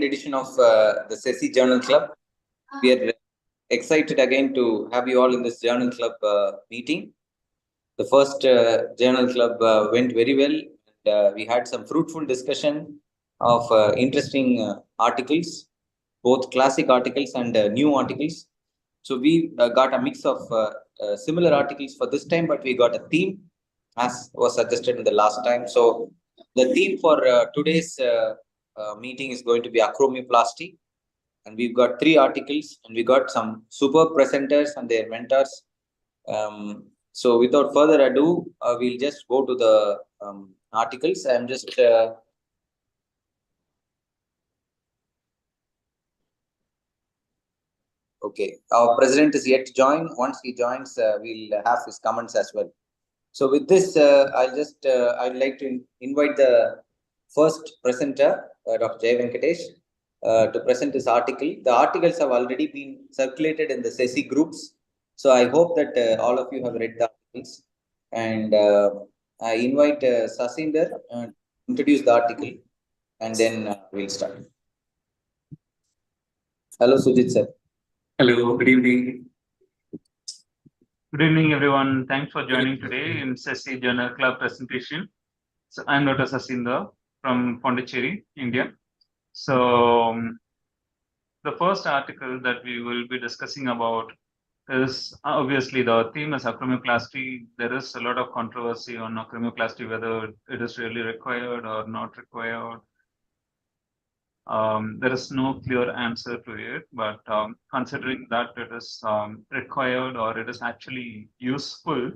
edition of the SESI Journal Club. We are excited again to have you all in this Journal Club meeting. The first Journal Club went very well. And, we had some fruitful discussion of interesting articles, both classic articles and new articles. So we got a mix of similar articles for this time, but we got a theme as was suggested in the last time. So the theme for today's meeting is going to be acromioplasty, and we've got 3 articles, and we got some superb presenters and their mentors. So without further ado, we'll just go to the articles. I'm just okay. Our president is yet to join. Once he joins, we'll have his comments as well. So with this, I'd like to invite the first presenter, Dr. Jeyavenkatesh, to present this article. The articles have already been circulated in the SESI groups. So I hope that all of you have read the articles. And I invite Saseendar to introduce the article, and then we'll start. Hello, Sujit sir. Hello, good evening. Good evening, everyone. Thanks for joining today in SESI Journal Club presentation. So I'm Dr. Saseendar from Pondicherry, India. So the first article that we will be discussing about is obviously the theme is acromioplasty. There is a lot of controversy on acromioplasty, whether it is really required or not required. There is no clear answer to it, but considering that it is required or it is actually useful,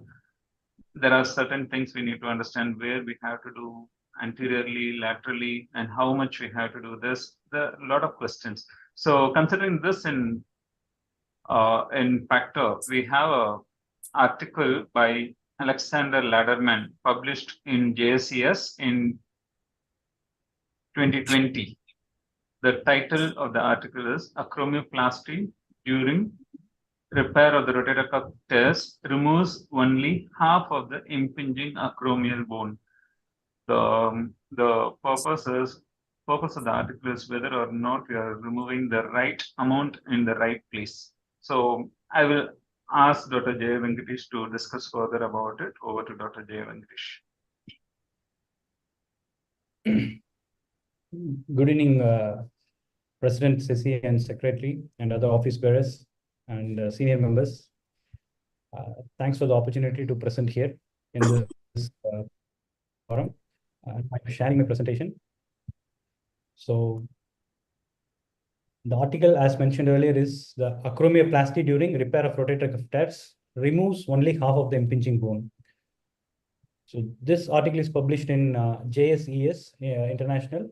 there are certain things we need to understand where we have to do anteriorly, laterally, and how much we have to do this. There are a lot of questions. So considering this in factor, we have an article by Alexander Laderman published in JSES in 2020. The title of the article is Acromioplasty during repair of the rotator cuff tears removes only half of the impinging acromial bone. The purpose of the article is whether or not we are removing the right amount in the right place. So I will ask Dr. Jeyavenkatesh to discuss further about it. Over to Dr. Jeyavenkatesh. Good evening, President SESI and Secretary and other office bearers and senior members. Thanks for the opportunity to present here in this forum. I'm sharing my presentation. So the article, as mentioned earlier, is the acromioplasty during repair of rotator cuff tears removes only half of the impinging bone. So this article is published in JSES International,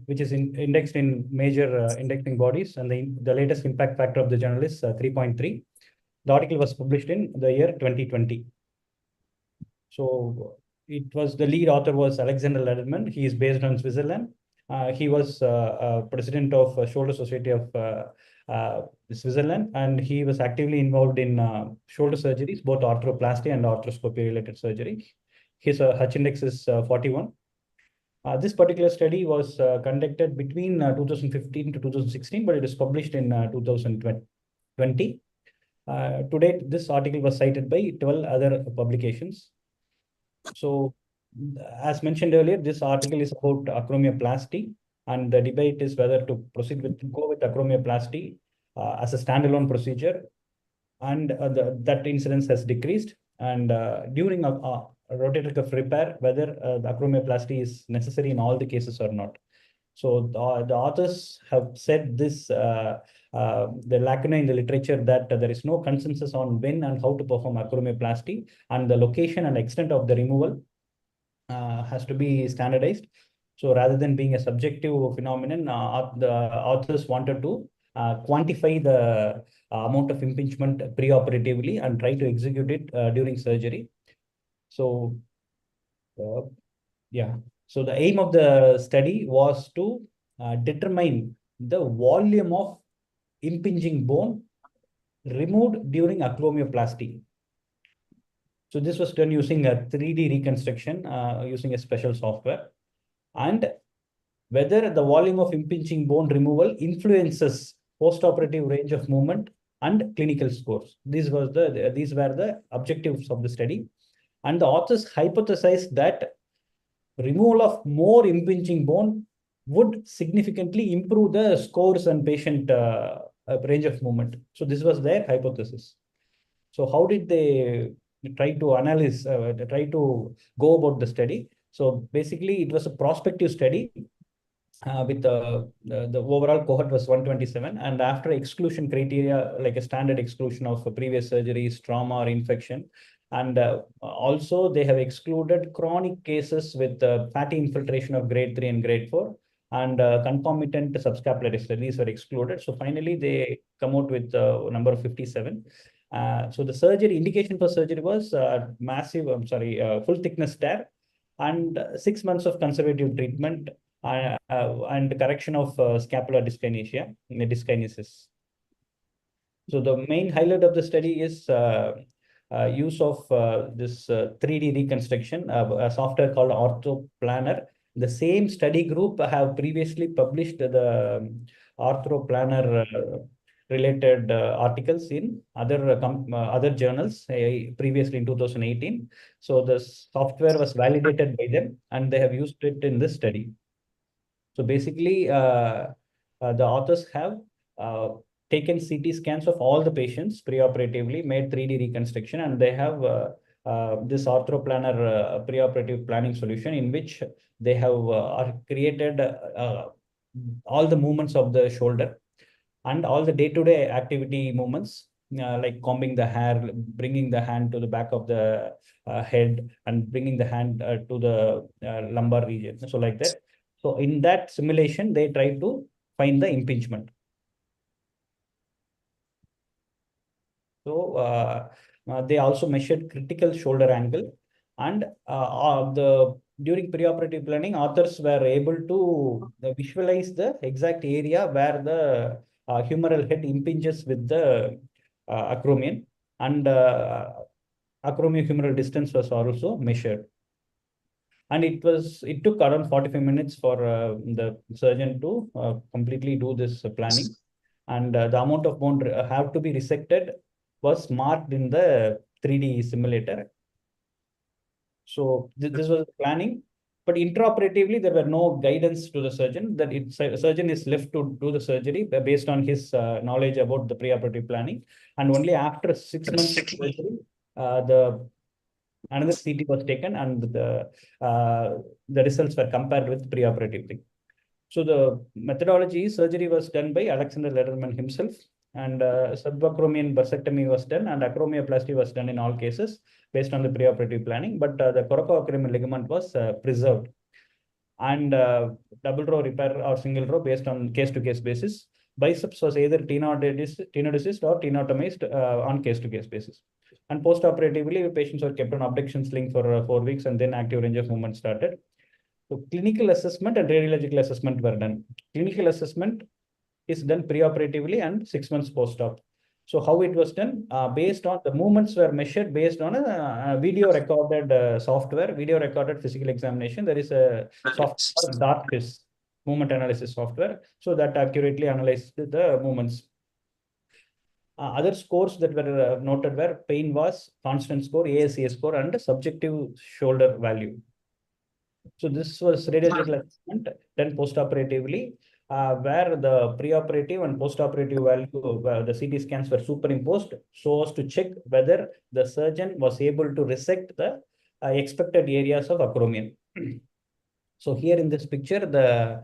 which is indexed in major indexing bodies, and the latest impact factor of the journal is 3.3. The article was published in the year 2020. So the lead author was Alexander Laderman. He is based on Switzerland. He was president of Shoulder Society of Switzerland, and he was actively involved in shoulder surgeries, both arthroplasty and arthroscopy related surgery. His H index is 41. This particular study was conducted between 2015 to 2016, but it is published in 2020. To date, this article was cited by 12 other publications. So, as mentioned earlier, this article is about acromioplasty, and the debate is whether to go with acromioplasty as a standalone procedure, and that incidence has decreased. And during a rotator cuff repair, whether the acromioplasty is necessary in all the cases or not. So the authors have said this, the lacuna in the literature, that there is no consensus on when and how to perform acromioplasty, and the location and extent of the removal has to be standardized. So rather than being a subjective phenomenon, the authors wanted to quantify the amount of impingement preoperatively and try to execute it during surgery. So, yeah. So the aim of the study was to determine the volume of impinging bone removed during acromioplasty. So this was done using a 3D reconstruction using a special software. And whether the volume of impinging bone removal influences post-operative range of movement and clinical scores. These were the objectives of the study. And the authors hypothesized that removal of more impinging bone would significantly improve the scores and patient range of movement. So this was their hypothesis. So how did they try to analyze, try to go about the study? So basically, it was a prospective study with the overall cohort was 127, and after exclusion criteria, like a standard exclusion of previous surgeries, trauma, or infection, and also they have excluded chronic cases with fatty infiltration of grade 3 and grade 4, and concomitant subscapularis. These were excluded. So finally, they come out with a number of 57. So the surgery indication for surgery was full thickness tear and 6 months of conservative treatment and correction of scapular dyskinesia, dyskinesis. So the main highlight of the study is use of this 3D reconstruction, a software called Ortho Planner. The same study group have previously published the Ortho Planner related articles in other journals previously in 2018. So the software was validated by them, and they have used it in this study. So basically, the authors have taken CT scans of all the patients preoperatively, made 3D reconstruction, and they have this OrthoPlanner preoperative planning solution in which they have created all the movements of the shoulder and all the day-to-day activity movements, like combing the hair, bringing the hand to the back of the head, and bringing the hand to the lumbar region. So like that. So in that simulation, they try to find the impingement. So they also measured critical shoulder angle, and during preoperative planning, authors were able to visualize the exact area where the humeral head impinges with the acromion, and acromiohumeral distance was also measured. And it took around 45 minutes for the surgeon to completely do this planning. And the amount of bone have to be resected was marked in the 3D simulator. So this was planning, but intraoperatively, there were no guidance to the surgeon. That surgeon is left to do the surgery based on his knowledge about the preoperative planning. And only after 6 months of surgery, another CT was taken, and the results were compared with preoperatively. So the methodology surgery was done by Alexander Lederman himself, and subacromial vasectomy was done, and acromioplasty was done in all cases based on the preoperative planning. But the coracoacromial ligament was preserved, and double row repair or single row based on case-to-case basis. Biceps was either tenodesis or tenotomized on case-to-case basis. And post-operatively, patients were kept on abduction sling for 4 weeks, and then active range of movement started. So clinical assessment and radiological assessment were done. Clinical assessment is done preoperatively and 6 months post-op. So how it was done? Based on the movements were measured based on a video recorded software, video recorded physical examination. There is a software, DARTFIS, movement analysis software, so that accurately analyzed the movements. Other scores that were noted were pain was constant score, ASCA score, and subjective shoulder value. So this was radiological assessment done post-operatively, where the preoperative and post-operative value, the CT scans were superimposed so as to check whether the surgeon was able to resect the expected areas of acromion. So here in this picture, the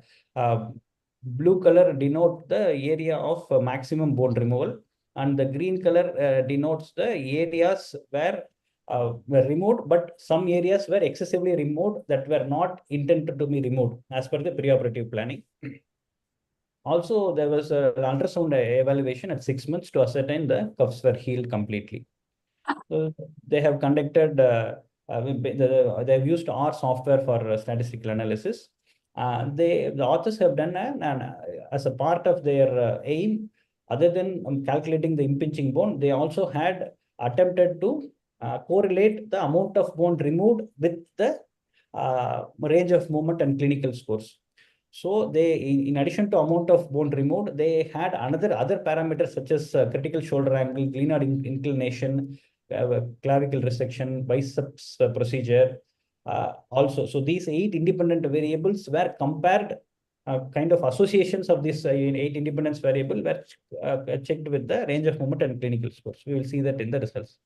blue color denotes the area of maximum bone removal, and the green color denotes the areas where were removed, but some areas were excessively removed that were not intended to be removed as per the preoperative planning. Also, there was an ultrasound evaluation at 6 months to ascertain the cuffs were healed completely. So they have conducted, they have used R software for statistical analysis. The authors have done as a part of their aim, other than calculating the impinging bone, they also had attempted to correlate the amount of bone removed with the range of movement and clinical scores. So they, in addition to amount of bone removed, they had other parameters such as critical shoulder angle, glenoid inclination, clavicle resection, biceps procedure. Also, so these 8 independent variables were compared. Kind of associations of these 8 independence variable were checked with the range of movement and clinical scores. We will see that in the results.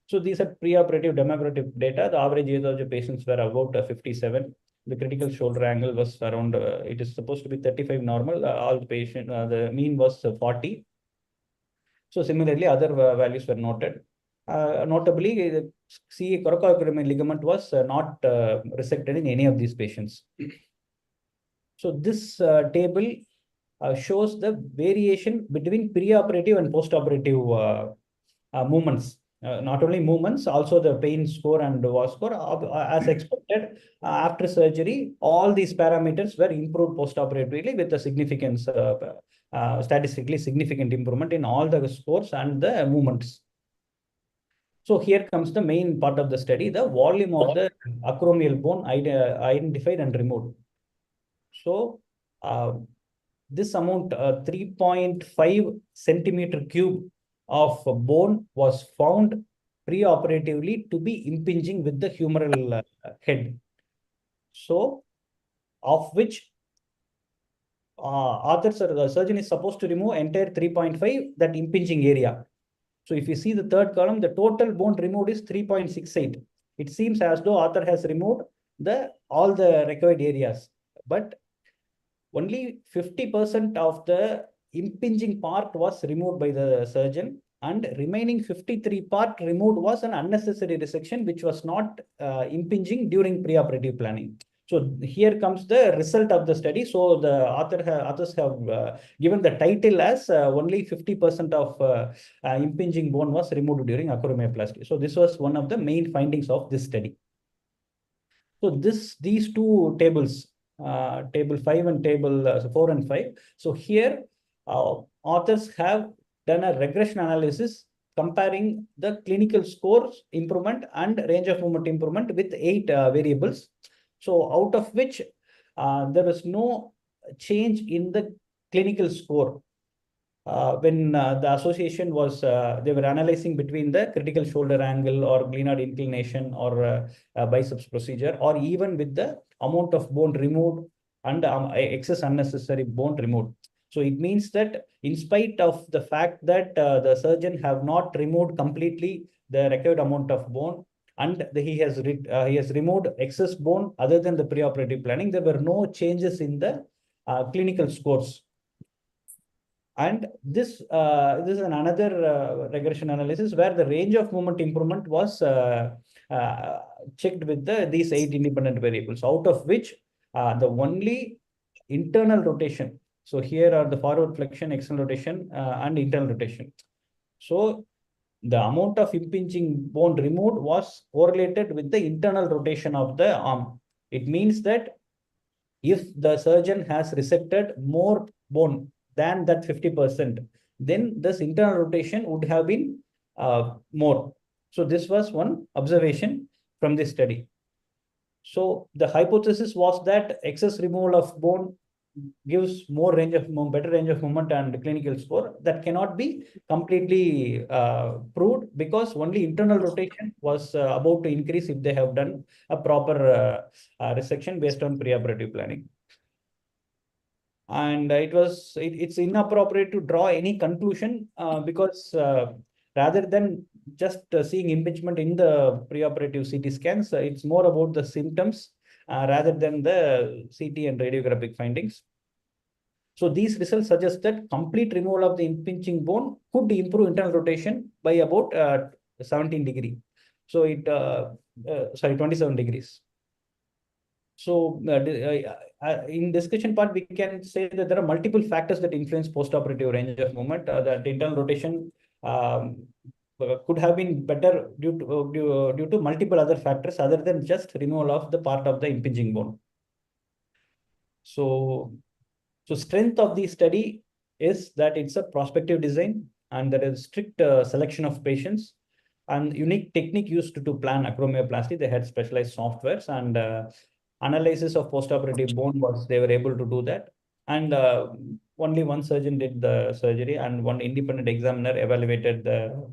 So these are preoperative demographic data. The average age of the patients were about 57. The critical shoulder angle was around, it is supposed to be 35 normal. All the patient, the mean was 40. So similarly, other values were noted. Notably, the CA coracoacromial ligament was not resected in any of these patients. So this table shows the variation between preoperative and postoperative movements. Not only movements, also the pain score and WAS score. As expected, after surgery, all these parameters were improved postoperatively with a significance, statistically significant improvement in all the scores and the movements. So here comes the main part of the study, the volume of the acromial bone identified and removed. So this amount, 3.5 centimeter cube of bone was found preoperatively to be impinging with the humeral head. So, of which the surgeon is supposed to remove entire 3.5, that impinging area. So if you see the third column, the total bone removed is 3.68. It seems as though author has removed all the required areas, but only 50% of the impinging part was removed by the surgeon, and remaining 53 part removed was an unnecessary resection which was not impinging during preoperative planning. So here comes the result of the study. So the authors have given the title as only 50% of impinging bone was removed during acromioplasty. So this was one of the main findings of this study. So these two tables, table 5 and table 4 and 5. So here authors have done a regression analysis comparing the clinical scores improvement and range of movement improvement with 8 variables. So out of which there was no change in the clinical score. When the association was, they were analyzing between the critical shoulder angle or glenoid inclination or biceps procedure, or even with the amount of bone removed and excess unnecessary bone removed. So it means that in spite of the fact that the surgeon have not removed completely the required amount of bone, and he has removed excess bone other than the preoperative planning, there were no changes in the clinical scores. And this is another regression analysis where the range of movement improvement was checked with these 8 independent variables, out of which the only internal rotation. So here are the forward flexion, external rotation, and internal rotation. So the amount of impinging bone removed was correlated with the internal rotation of the arm. It means that if the surgeon has resected more bone than that 50%, then this internal rotation would have been more. So this was one observation from this study. So the hypothesis was that excess removal of bone gives more range of movement, better range of movement and clinical score. That cannot be completely proved, because only internal rotation was about to increase if they have done a proper resection based on preoperative planning. And it's inappropriate to draw any conclusion because rather than just seeing impingement in the preoperative CT scans, it's more about the symptoms rather than the CT and radiographic findings. So these results suggest that complete removal of the impinging bone could improve internal rotation by about 17 degrees. So 27 degrees. So in discussion part, we can say that there are multiple factors that influence postoperative range of movement. That internal rotation could have been better due to multiple other factors other than just removal of the part of the impinging bone. So strength of the study is that it's a prospective design, and there is strict selection of patients and unique technique used to plan acromioplasty. They had specialized softwares, and analysis of postoperative bone they were able to do that. And only one surgeon did the surgery and one independent examiner evaluated the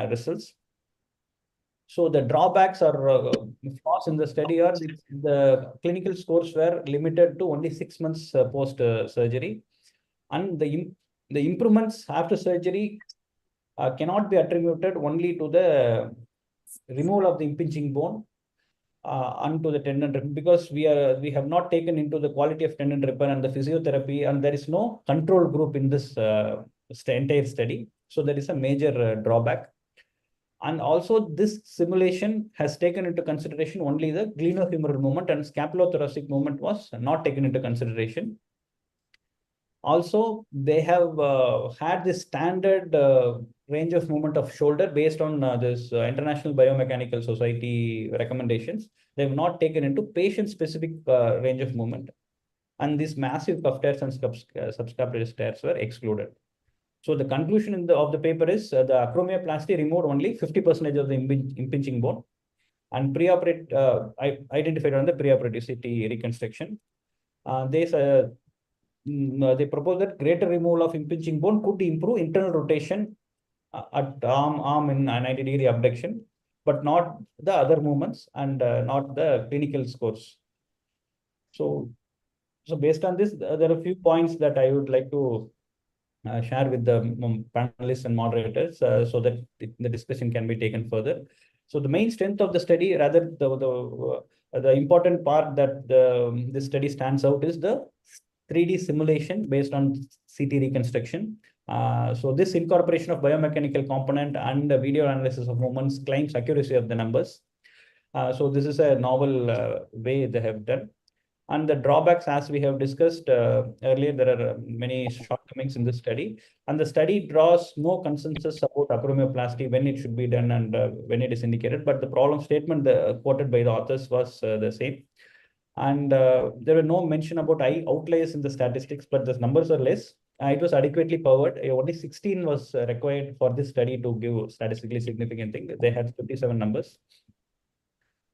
results. So the drawbacks or flaws in the study are the clinical scores were limited to only 6 months post surgery, and the improvements after surgery cannot be attributed only to the removal of the impinging bone and to the tendon repair, because we have not taken into the quality of tendon repair and the physiotherapy, and there is no control group in this entire study. So there is a major drawback. And also this simulation has taken into consideration only the glenohumeral movement, and scapulothoracic movement was not taken into consideration. Also, they have had this standard range of movement of shoulder based on this International Biomechanical Society recommendations. They have not taken into patient-specific range of movement. And these massive cuff tears and subscapularis tears were excluded. So the conclusion of the paper is the acromioplasty removed only 50% of the impinging bone, and identified on the preoperative CT reconstruction. They propose that greater removal of impinging bone could improve internal rotation at arm in a 90-degree abduction, but not the other movements and not the clinical scores. So based on this, there are a few points that I would like to share with the panelists and moderators so that the discussion can be taken further. So the main strength of the study, rather the important part that this study stands out is the 3D simulation based on CT reconstruction. So this incorporation of biomechanical component and the video analysis of movements claims accuracy of the numbers. So this is a novel way they have done. And the drawbacks, as we have discussed earlier, there are many shortcomings in this study. And the study draws no consensus about acromioplasty, when it should be done and when it is indicated. But the problem statement quoted by the authors was the same. And there were no mention about outliers in the statistics, but the numbers are less. It was adequately powered. Only 16 was required for this study to give statistically significant thing. They had 57 numbers.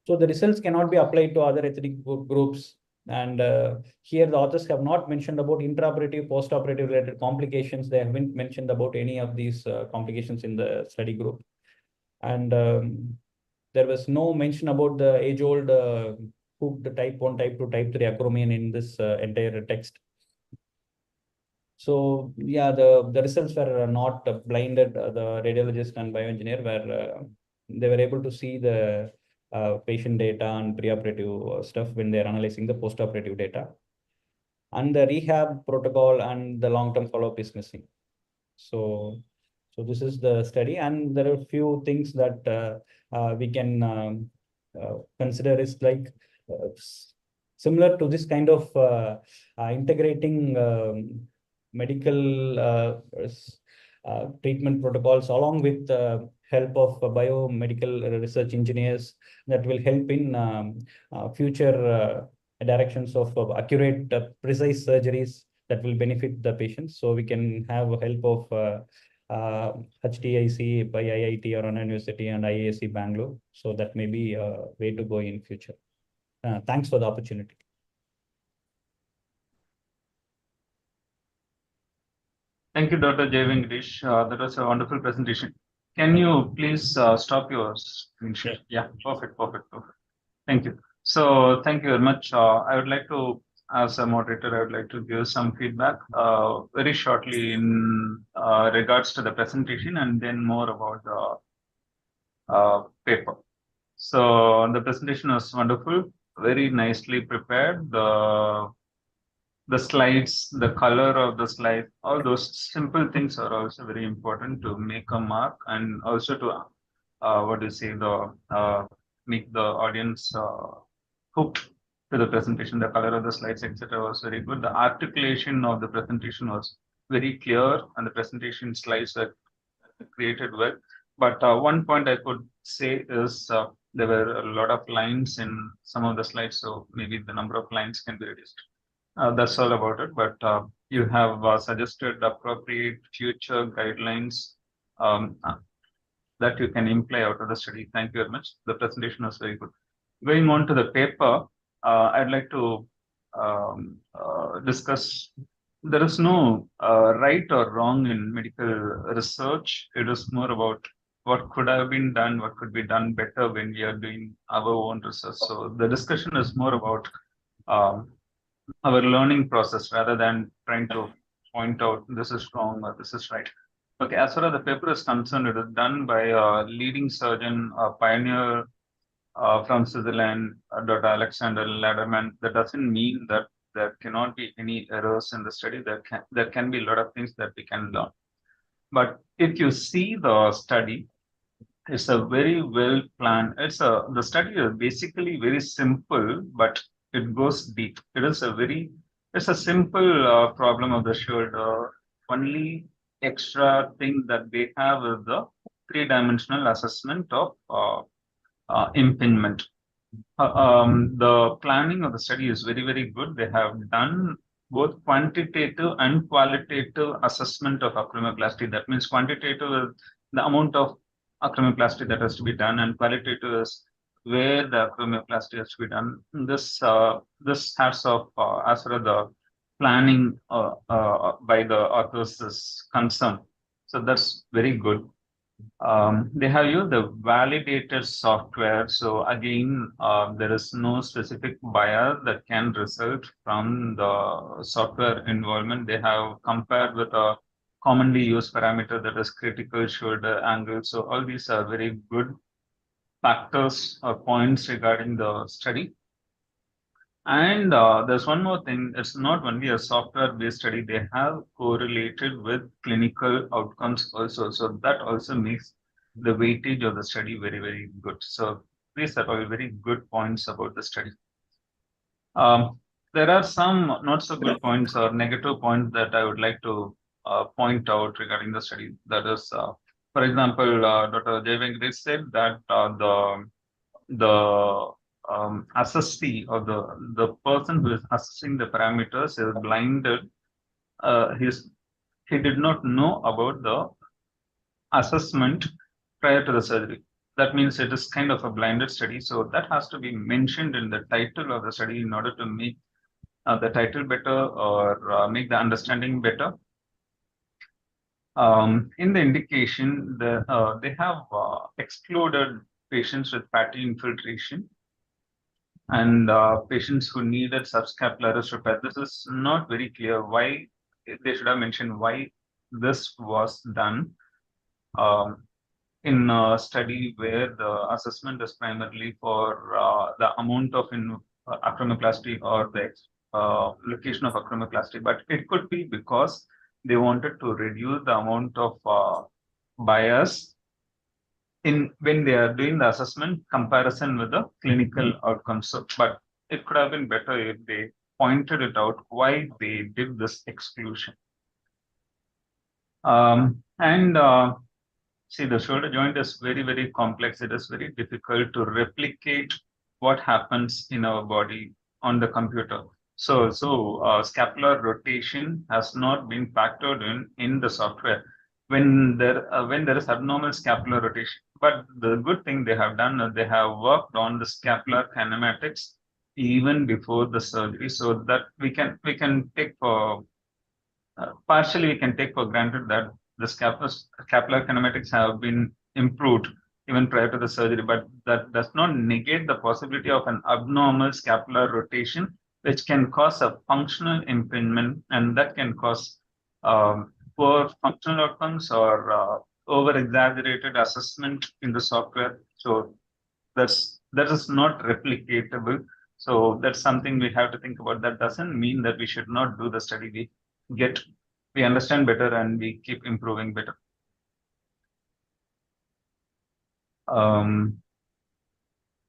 So the results cannot be applied to other ethnic groups. And here the authors have not mentioned about intraoperative, postoperative related complications. They haven't mentioned about any of these complications in the study group. And there was no mention about the age-old hooked type 1, type 2, type 3 acromion in this entire text. So yeah, the results were not blinded. The radiologist and bioengineer they were able to see the patient data and preoperative stuff when they're analyzing the postoperative data. And the rehab protocol and the long-term follow-up is missing. So this is the study, and there are a few things that we can consider is like similar to this kind of integrating medical treatment protocols along with help of biomedical research engineers that will help in future directions of accurate, precise surgeries that will benefit the patients. So we can have help of HTIC by IIT or Anna University and IAC Bangalore. So that may be a way to go in future. Thanks for the opportunity. Thank you, Dr. Jeyavenkatesh. That was a wonderful presentation. Can you please stop your screen share? Yeah, perfect. Thank you. So thank you very much. I would like to, as a moderator, I would like to give some feedback very shortly in regards to the presentation, and then more about the paper. So the presentation was wonderful, very nicely prepared. The slides, the color of the slide, all those simple things are also very important to make a mark, and also to make the audience hooked to the presentation. The color of the slides, etc., was very good. The articulation of the presentation was very clear, and the presentation slides were created well. But one point I could say is there were a lot of lines in some of the slides, so maybe the number of lines can be reduced. That's all about it. But you have suggested appropriate future guidelines that you can imply out of the study. Thank you very much. The presentation was very good. Going on to the paper, I'd like to discuss. There is no right or wrong in medical research. It is more about what could have been done, what could be done better when we are doing our own research. So the discussion is more about um, our learning process rather than trying to point out this is wrong or this is right. Okay, as far as the paper is concerned, it is done by a leading surgeon, a pioneer from Switzerland, Dr. Alexander Lederman. That doesn't mean that there cannot be any errors in the study. There can be a lot of things that we can learn. But if you see the study, it's a very well planned. The study is basically very simple, but it goes deep. It's a simple problem of the shoulder. Only extra thing that they have is the three-dimensional assessment of impingement. The planning of the study is very, very good. They have done both quantitative and qualitative assessment of acromioplasty. That means quantitative is the amount of acromioplasty that has to be done, and qualitative is where the acromioplasty has to be done. This has of as far as the planning by the authors is concerned. So that's very good. They have used the validated software. So again, there is no specific bias that can result from the software involvement. They have compared with a commonly used parameter that is critical shoulder angle. So all these are very good factors or points regarding the study. And there's one more thing. It's not only a software-based study. They have correlated with clinical outcomes also. So that also makes the weightage of the study very, very good. So these are all very good points about the study. There are some not so good points or negative points that I would like to point out regarding the study. That is, for example, Dr. Jeyavenkatesh said that the assessee or the person who is assessing the parameters is blinded. He did not know about the assessment prior to the surgery. That means it is kind of a blinded study. So that has to be mentioned in the title of the study in order to make the title better or make the understanding better. In the indication, they have excluded patients with fatty infiltration and patients who needed subscapularis repair. This is not very clear why they should have mentioned why this was done in a study where the assessment is primarily for the amount of acromioplasty or the location of acromioplasty, but it could be because they wanted to reduce the amount of bias when they are doing the assessment comparison with the clinical outcomes. So, but it could have been better if they pointed it out why they did this exclusion. See, the shoulder joint is very, very complex. It is very difficult to replicate what happens in our body on the computer. So scapular rotation has not been factored in the software when there is abnormal scapular rotation. But the good thing they have done is they have worked on the scapular kinematics even before the surgery, so that we can take for partially we can take for granted that the scapular kinematics have been improved even prior to the surgery, but that does not negate the possibility of an abnormal scapular rotation, which can cause a functional impingement, and that can cause poor functional outcomes or over-exaggerated assessment in the software. So that is not replicatable. So that's something we have to think about. That doesn't mean that we should not do the study. We understand better and we keep improving better.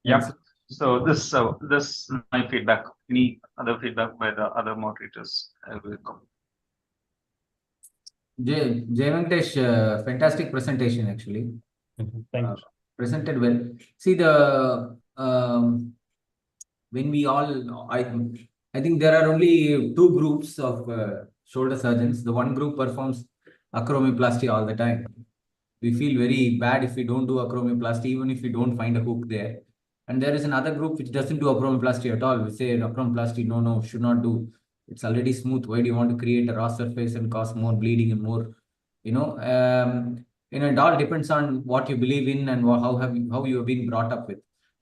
Yeah. So this my feedback. Any other feedback by the other moderators? I will come. Jeyavenkatesh, fantastic presentation actually. Thank you. Presented well. See when we all, I think there are only two groups of shoulder surgeons. The one group performs acromioplasty all the time. We feel very bad if we don't do acromioplasty, even if we don't find a hook there. And there is another group which doesn't do acromioplasty at all. We say acromioplasty, no, should not do. It's already smooth. Why do you want to create a raw surface and cause more bleeding and more, it all depends on what you believe in and how you have been brought up with.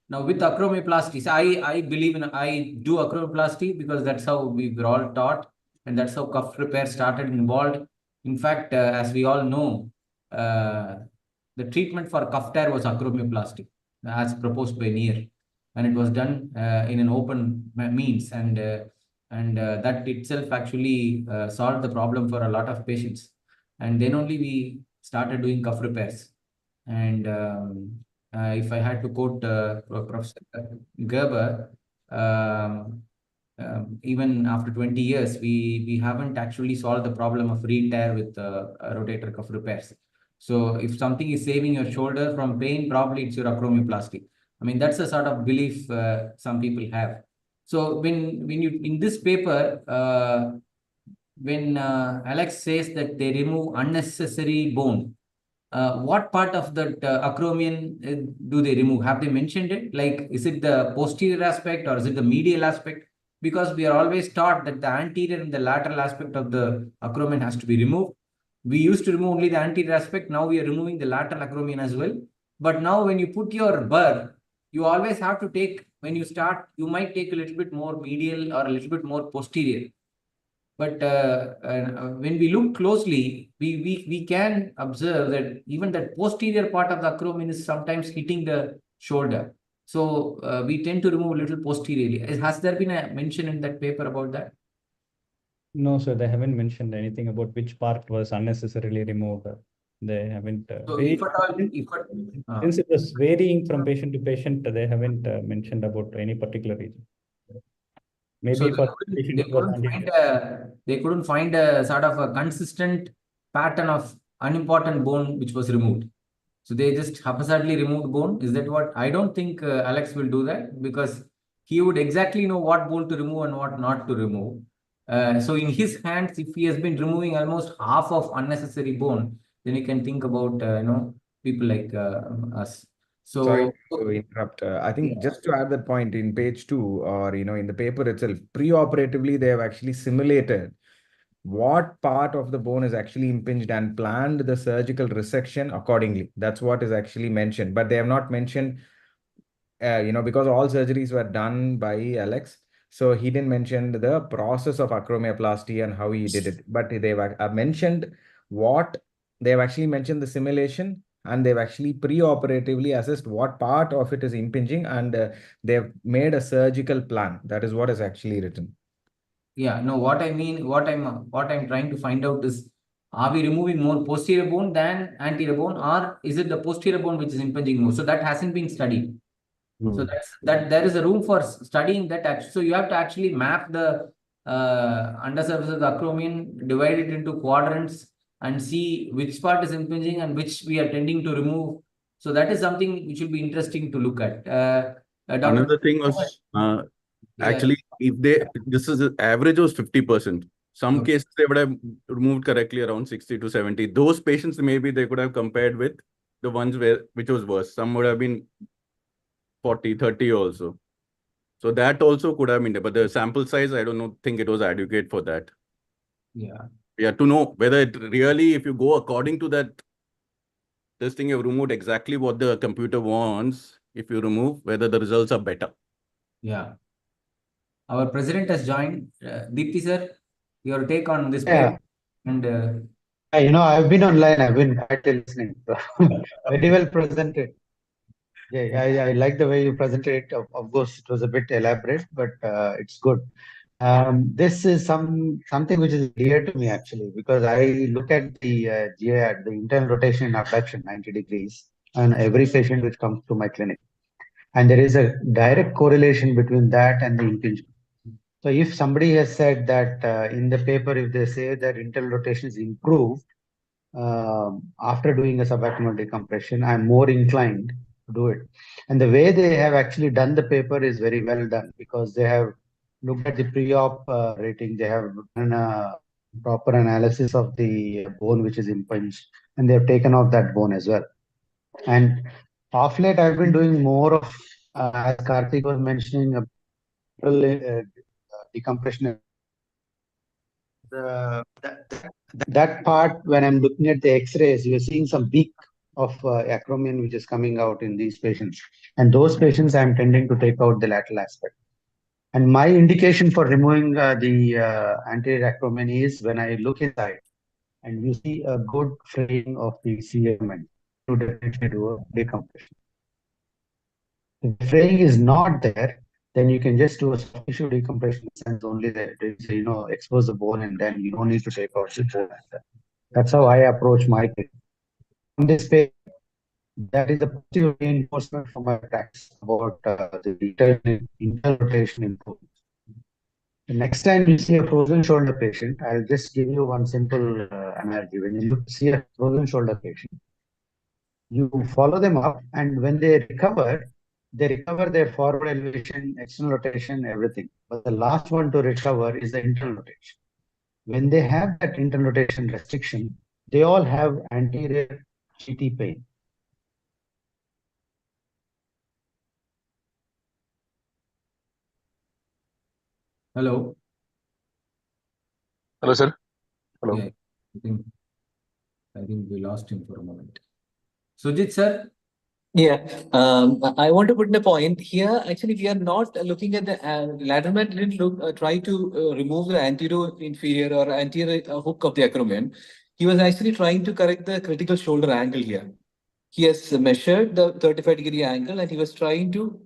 Now with acromioplasty, I do acromioplasty because that's how we were all taught, and that's how cuff repair started involved. In fact, as we all know, the treatment for cuff tear was acromioplasty, as proposed by Nayar, and it was done in an open means, and that itself actually solved the problem for a lot of patients. And then only we started doing cuff repairs. And if I had to quote Professor Gerber, even after 20 years, we haven't actually solved the problem of re-tear with rotator cuff repairs. So if something is saving your shoulder from pain, probably it's your acromioplasty. I mean, that's the sort of belief some people have. So when you in this paper, when Alex says that they remove unnecessary bone, what part of that acromion do they remove? Have they mentioned it? Like, is it the posterior aspect or is it the medial aspect? Because we are always taught that the anterior and the lateral aspect of the acromion has to be removed. We used to remove only the anterior aspect. Now we are removing the lateral acromion as well. But now when you put your burr, you always have to take, when you start, you might take a little bit more medial or a little bit more posterior. But when we look closely, we can observe that even that posterior part of the acromion is sometimes hitting the shoulder. So we tend to remove a little posteriorly. Has there been a mention in that paper about that? No, sir, they haven't mentioned anything about which part was unnecessarily removed. They haven't. So Since it was varying from patient to patient, they haven't mentioned about any particular reason. Maybe so for they couldn't find a sort of a consistent pattern of unimportant bone which was removed. So they just haphazardly removed bone. Is that what? I don't think Alex will do that, because he would exactly know what bone to remove and what not to remove. So in his hands, if he has been removing almost half of unnecessary bone, then you can think about people like us. So sorry to interrupt. I think just to add that point, in page 2, or in the paper itself, preoperatively they have actually simulated what part of the bone is actually impinged and planned the surgical resection accordingly. That's what is actually mentioned, but they have not mentioned, because all surgeries were done by Alex, so he didn't mention the process of acromioplasty and how he did it. But they've mentioned they've actually mentioned the simulation, and they've actually pre-operatively assessed what part of it is impinging, and they've made a surgical plan. That is what is actually written. Yeah, no, what I mean, what I'm trying to find out is, are we removing more posterior bone than anterior bone, or is it the posterior bone which is impinging more? So that hasn't been studied. So that there is a room for studying that. So you have to actually map the undersurface of the acromion, divide it into quadrants, and see which part is impinging and which we are tending to remove. So that is something which will be interesting to look at. Another thing was actually, this is the average was 50%. Some cases they would have removed correctly around 60 to 70. Those patients, maybe they could have compared with the ones which was worse. Some would have been 40, 30 also. So that also could have been there. But the sample size, I don't think it was adequate for that. Yeah. We have to know whether it really, if you go according to that, this thing you've removed exactly what the computer wants, if you remove, whether the results are better. Yeah. Our president has joined. Deepthi sir, your take on this paper? And I've been online, I've been quietly listening. Very well presented. Yeah, I like the way you presented it. Of course, it was a bit elaborate, but it's good. This is something which is dear to me actually, because I look at the GI, the internal rotation and abduction 90 degrees on every patient which comes to my clinic. And there is a direct correlation between that and the impingement. So if somebody has said that in the paper, if they say that internal rotation is improved after doing a subabdominal decompression, I'm more inclined to do it. And the way they have actually done the paper is very well done, because they have looked at the pre-op rating, they have done a proper analysis of the bone which is impinged, and they have taken off that bone as well. And off late, I've been doing more of as Karthik was mentioning, decompression. That part, when I'm looking at the X-rays, you're seeing some peak of acromion which is coming out in these patients. And those patients, I'm tending to take out the lateral aspect. And my indication for removing the anterior acromion is when I look inside and you see a good fraying of the CMN, to definitely do a decompression. If the fraying is not there, then you can just do a soft tissue decompression sense only that expose the bone and then you don't need to take out the bone. That's how I approach my case. On this page, that is a positive reinforcement from my practice about the internal rotation improvement. The next time you see a frozen shoulder patient, I'll just give you one simple analogy. When you see a frozen shoulder patient, you follow them up, and when they recover their forward elevation, external rotation, everything. But the last one to recover is the internal rotation. When they have that internal rotation restriction, they all have anterior GT pain. Hello. Hello, sir. Hello. Yeah, I think we lost him for a moment. Sujit, sir. Yeah, I want to put in a point here. Actually, we are not looking at the Latterman didn't try to remove the anterior inferior or anterior hook of the acromion. He was actually trying to correct the critical shoulder angle here. He has measured the 35-degree angle and he was trying to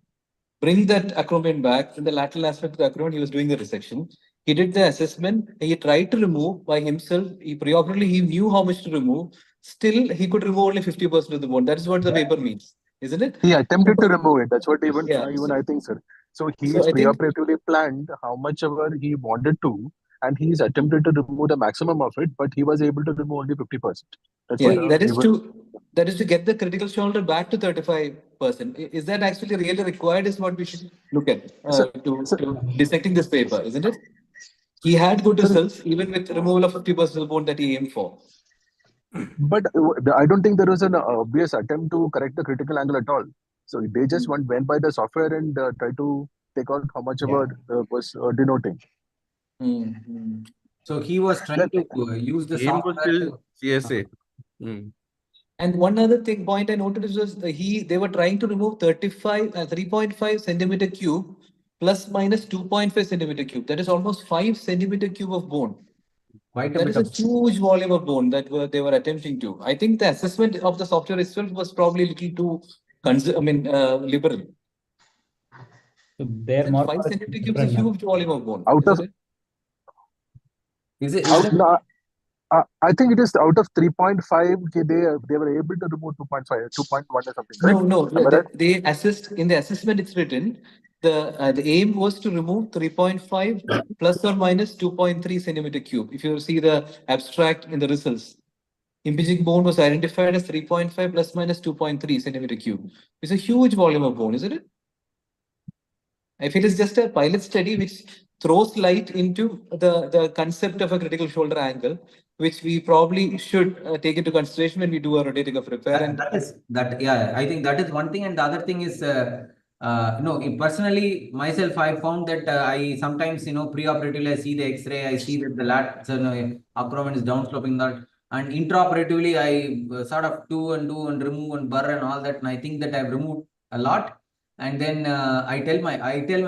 bring that acromion back in the lateral aspect of the acromion. He was doing the resection. He did the assessment. He tried to remove by himself. Preoperatively, he knew how much to remove. Still, he could remove only 50% of the bone. That is what the paper means, isn't it? He attempted to remove it. That's what even Yeah. I think, sir. So he So is I think- preoperatively planned how much ever he wanted to, and he's attempted to remove the maximum of it, but he was able to remove only 50%. That's Yeah, what that is to get the critical shoulder back to 35%. Is that actually really required? Is what we should look at to dissecting this paper, isn't it? He had good results even with removal of 50% of the bone that he aimed for. But I don't think there was an obvious attempt to correct the critical angle at all. So they just went by the software and tried to take out how much ever was denoting. Mm-hmm. So he was trying to use the Aim was software. still CSA. And one other point I noticed was they were trying to remove 3.5 centimeter cube plus minus 2.5 centimeter cube. That is almost 5 centimeter cube of bone. That is a huge volume of bone that they were attempting to. I think the assessment of the software itself was probably a little too liberal. So their 5 centimeter cube is a huge volume of bone. I think it is out of 3.5. They were able to remove 2.5, 2.1 or something. Right? No. They assessed in the assessment. It's written the aim was to remove 3.5 plus or minus 2.3 centimeter cube. If you see the abstract in the results, impinging bone was identified as 3.5 plus minus 2.3 centimeter cube. It's a huge volume of bone, isn't it? I feel it's just a pilot study which throws light into the concept of a critical shoulder angle, which we probably should take into consideration when we do a rotating of repair. I think that is one thing, and the other thing is, personally myself, I found that I sometimes preoperatively I see the X-ray, I see that the acromion is downsloping that, and intraoperatively I sort of do and remove and burr and all that, and I think that I've removed a lot. And then I tell my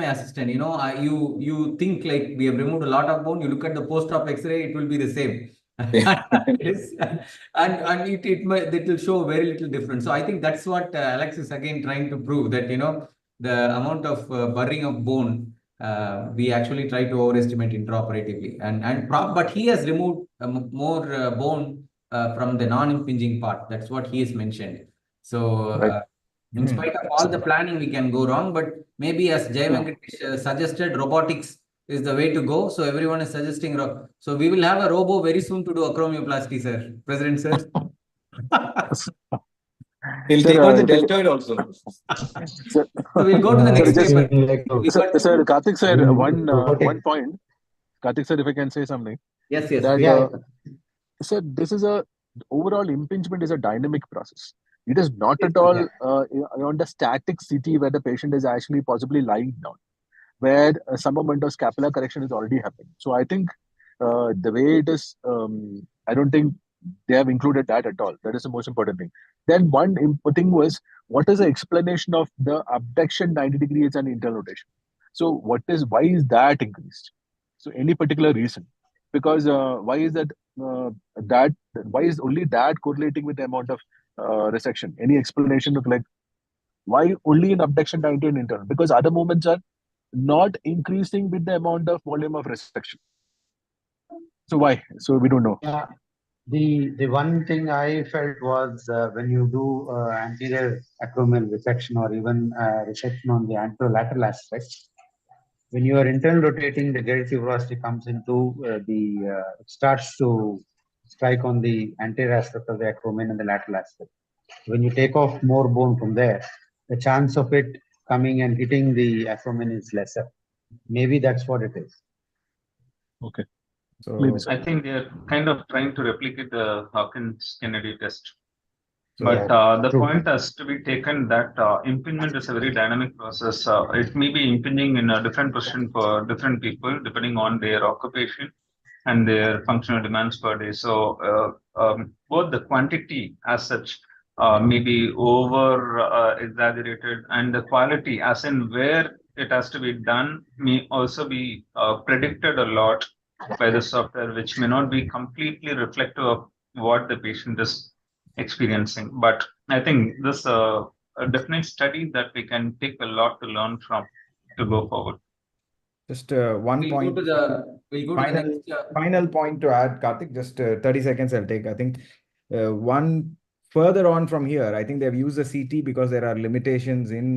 assistant, you think like we have removed a lot of bone. You look at the post-op X-ray, it will be the same, and it will show very little difference. So I think that's what Alex is again trying to prove, that the amount of burring of bone we actually try to overestimate intraoperatively, but he has removed more bone from the non-impinging part. That's what he has mentioned. So. In spite of all the planning, we can go wrong, but maybe as Jeyavenkatesh suggested, robotics is the way to go. So everyone is suggesting. So we will have a robo very soon to do acromioplasty, sir. President, sir. He'll take out the deltoid also. So we'll go to the next paper. Sir, Karthik sir, one point. Karthik sir, if I can say something. Yes. Sir, this is overall impingement is a dynamic process. It is not at all on the static CT where the patient is actually possibly lying down, where some amount of scapular correction is already happening. So I think the way it is, I don't think they have included that at all. That is the most important thing. Then one thing was, what is the explanation of the abduction 90 degrees and internal rotation? So why is that increased? So any particular reason? Because why is why is only that correlating with the amount of resection? Any explanation of like, why only in abduction 90 and internal? Because other movements are not increasing with the amount of volume of resection. So why? So we don't know. Yeah. The one thing I felt was when you do anterior acromial resection or even resection on the anterolateral aspect, when you are internal rotating, the gravity velocity comes into it starts to strike on the anterior aspect of the acromion and the lateral aspect. When you take off more bone from there, the chance of it coming and hitting the acromion is lesser. Maybe that's what it is. Okay. So Maybe so. I think they're kind of trying to replicate the Hawkins-Kennedy test. So, But the true. point has to be taken that impingement is a very dynamic process. It may be impinging in a different position for different people, depending on their occupation and their functional demands per day. So both the quantity as such may be over exaggerated, and the quality, as in where it has to be done, may also be predicted a lot by the software, which may not be completely reflective of what the patient is experiencing. But I think this is a definite study that we can take a lot to learn from to go forward. just one We'll point. go to the Final point to add, Karthik, just 30 seconds I'll take. I think one further on from here, I think they've used the CT because there are limitations in,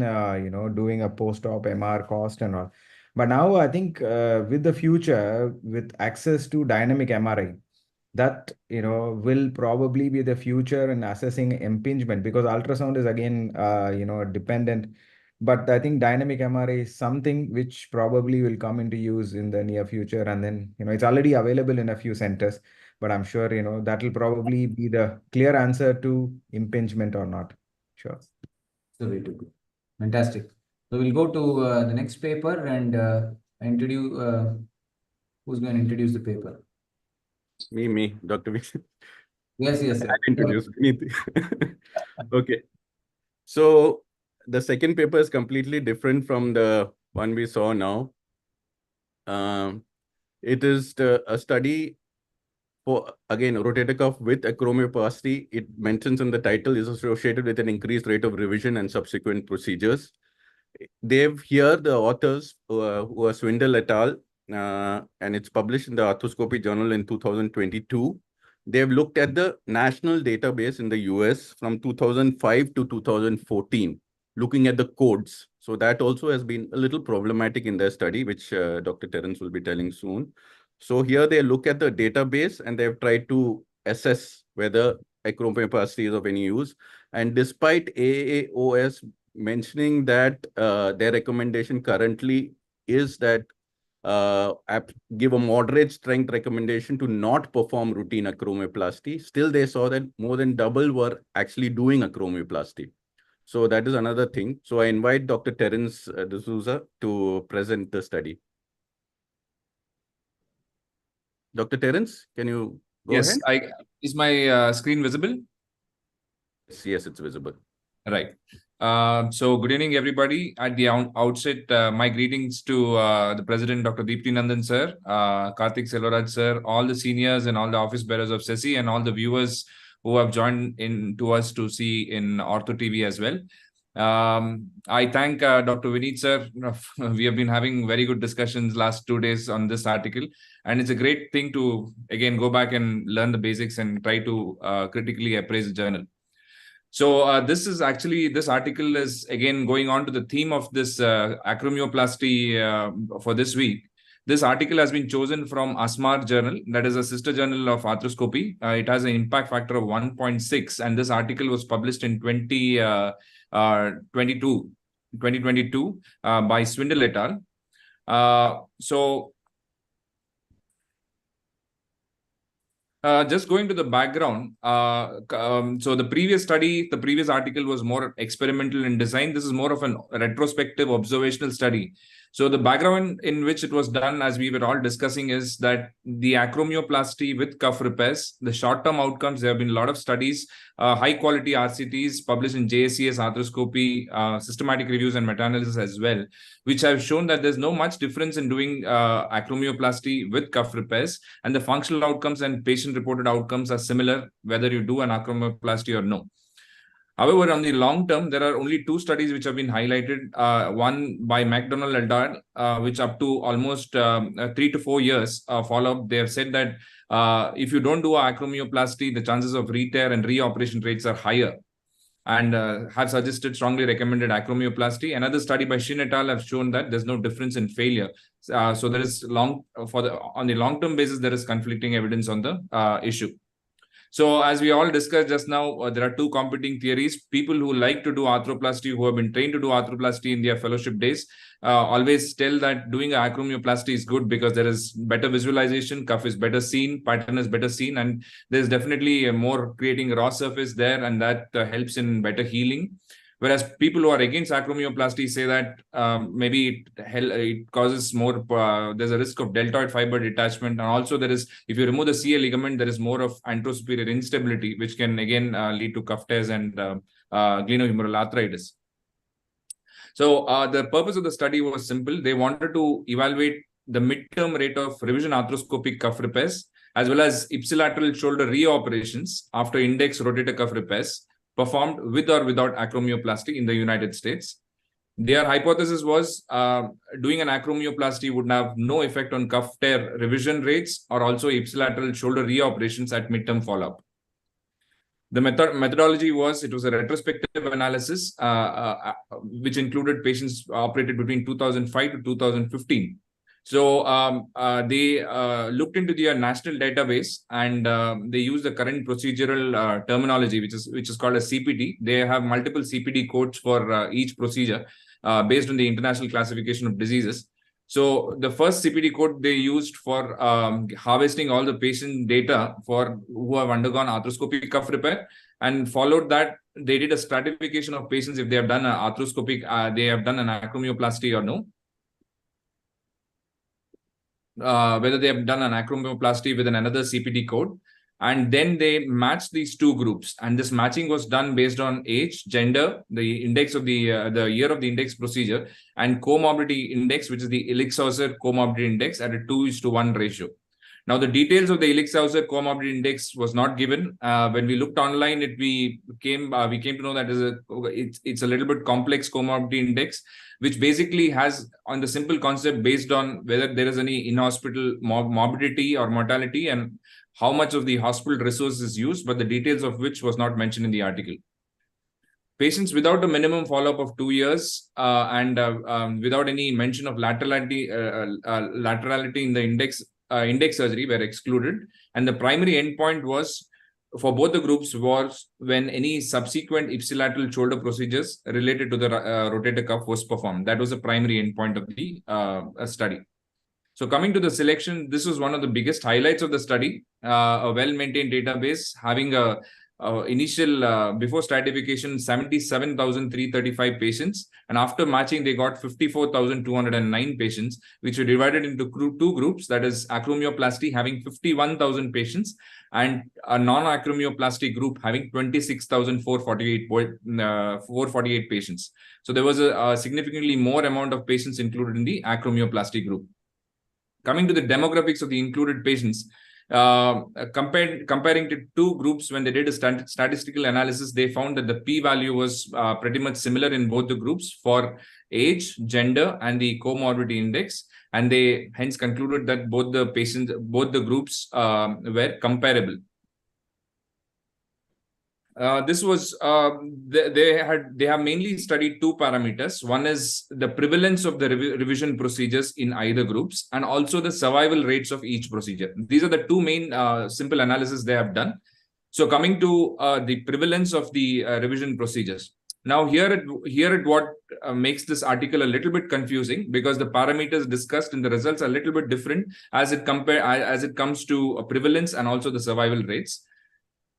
doing a post-op MR cost and all. But now I think with the future, with access to dynamic MRI, that, will probably be the future in assessing impingement, because ultrasound is again, dependent. But I think dynamic MRI is something which probably will come into use in the near future. And then, it's already available in a few centers, but I'm sure, that will probably be the clear answer to impingement or not. Sure. So way to go. Fantastic. So we'll go to the next paper and introduce, who's going to introduce the paper? Me, Dr. Vineet. Yes, sir. I introduced Vineet. Okay. So the second paper is completely different from the one we saw now. It is a study for, again, rotator cuff with acromioplasty. It mentions in the title is associated with an increased rate of revision and subsequent procedures. The authors who are Swindle et al., and it's published in the Arthroscopy Journal in 2022. They've looked at the national database in the US from 2005 to 2014, looking at the codes. So that also has been a little problematic in their study, which Dr. Terrence will be telling soon. So here they look at the database and they've tried to assess whether acromioplasty is of any use. And despite AAOS mentioning that their recommendation currently is that give a moderate strength recommendation to not perform routine acromioplasty, still they saw that more than double were actually doing acromioplasty. So that is another thing. So I invite Dr. Terrence DeSouza to present the study. Dr. Terrence, can you go ahead? Yes, is my screen visible? Yes, it's visible. Right. So good evening, everybody. At the outset, my greetings to the President, Dr. Deepthi Nandan, sir, Karthik, Selvaraj, sir, all the seniors and all the office bearers of SESI, and all the viewers who have joined in to us to see in OrthoTV as well. I thank Dr. Vineet, sir. We have been having very good discussions last 2 days on this article, and it's a great thing to, again, go back and learn the basics and try to critically appraise the journal. So this article is again going on to the theme of this acromioplasty for this week. This article has been chosen from ASMAR journal, that is a sister journal of arthroscopy. It has an impact factor of 1.6, and this article was published in 2022 by Swindle et al. Just going to the background, so the previous article was more experimental in design. This is more of a retrospective observational study. So the background in which it was done, as we were all discussing, is that the acromioplasty with cuff repairs, the short-term outcomes, there have been a lot of studies, high-quality RCTs published in JSCS, Arthroscopy, systematic reviews and meta-analysis as well, which have shown that there's no much difference in doing acromioplasty with cuff repairs, and the functional outcomes and patient-reported outcomes are similar whether you do an acromioplasty or no. However, on the long term, there are only two studies which have been highlighted. One by McDonald et al., which up to almost 3 to 4 years follow-up. They have said that if you don't do a acromioplasty, the chances of re-tear and re-operation rates are higher, and have suggested, strongly recommended acromioplasty. Another study by Shin et al. Have shown that there's no difference in failure. So there is on the long-term basis, there is conflicting evidence on the issue. So as we all discussed just now, there are two competing theories. People who like to do arthroplasty, who have been trained to do arthroplasty in their fellowship days, always tell that doing a acromioplasty is good because there is better visualization, cuff is better seen, pattern is better seen, and there's definitely more creating raw surface there, and that helps in better healing. Whereas people who are against acromioplasty say that maybe it causes more, there's a risk of deltoid fiber detachment. And also there is, if you remove the CA ligament, there is more of anterosuperior instability, which can again lead to cuff tears and glenohumeral arthritis. So the purpose of the study was simple. They wanted to evaluate the midterm rate of revision arthroscopic cuff repairs, as well as ipsilateral shoulder reoperations after index rotator cuff repairs performed with or without acromioplasty in the United States. Their hypothesis was doing an acromioplasty would have no effect on cuff tear revision rates or also ipsilateral shoulder reoperations at midterm follow-up. The methodology was, it was a retrospective analysis, which included patients operated between 2005 to 2015. So they looked into their national database, and they used the current procedural terminology, which is called a CPT. They have multiple CPT codes for each procedure based on the International Classification of Diseases. So the first CPT code they used for harvesting all the patient data for who have undergone arthroscopic cuff repair, and followed that they did a stratification of patients if they have done an arthroscopic, they have done an acromioplasty or no. Whether they have done an acromioplasty with another CPT code, and then they matched these two groups. And this matching was done based on age, gender, the index of the year of the index procedure, and comorbidity index, which is the Illich-Hauser comorbidity index at a 2:1 ratio. Now, the details of the Illich-Hauser comorbidity index was not given. When we looked online, we came to know that it's a little bit complex comorbidity index, which basically has on the simple concept based on whether there is any in-hospital morbidity or mortality and how much of the hospital resource is used, but the details of which was not mentioned in the article. Patients without a minimum follow-up of 2 years and without any mention of laterality in the index surgery were excluded. And the primary endpoint was for both the groups was when any subsequent ipsilateral shoulder procedures related to the rotator cuff was performed. That was the primary endpoint of the study. So coming to the selection, this was one of the biggest highlights of the study, a well-maintained database having a initial, before stratification, 77,335 patients. And after matching, they got 54,209 patients, which were divided into two groups, that is acromioplasty having 51,000 patients and a non-acromioplasty group having 26,448 patients. So there was a significantly more amount of patients included in the acromioplasty group. Coming to the demographics of the included patients, comparing to two groups, when they did a statistical analysis, they found that the p-value was pretty much similar in both the groups for age, gender, and the comorbidity index, and they hence concluded that both the groups were comparable. This was they have mainly studied two parameters. One is the prevalence of the revision procedures in either groups, and also the survival rates of each procedure. These are the two main simple analysis they have done. So coming to the prevalence of the revision procedures. Now here what makes this article a little bit confusing, because the parameters discussed in the results are a little bit different as it comes to prevalence and also the survival rates.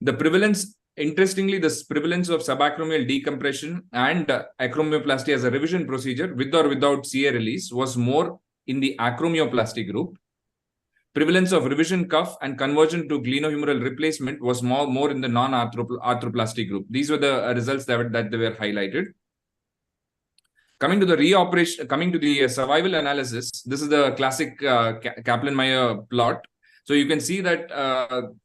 The prevalence, interestingly, the prevalence of subacromial decompression and acromioplasty as a revision procedure with or without CA release was more in the acromioplasty group. Prevalence of revision cuff and conversion to glenohumeral replacement was more in the non-arthroplasty group. These were the results that they were highlighted. Coming to the survival analysis, this is the classic Kaplan-Meier plot. So you can see that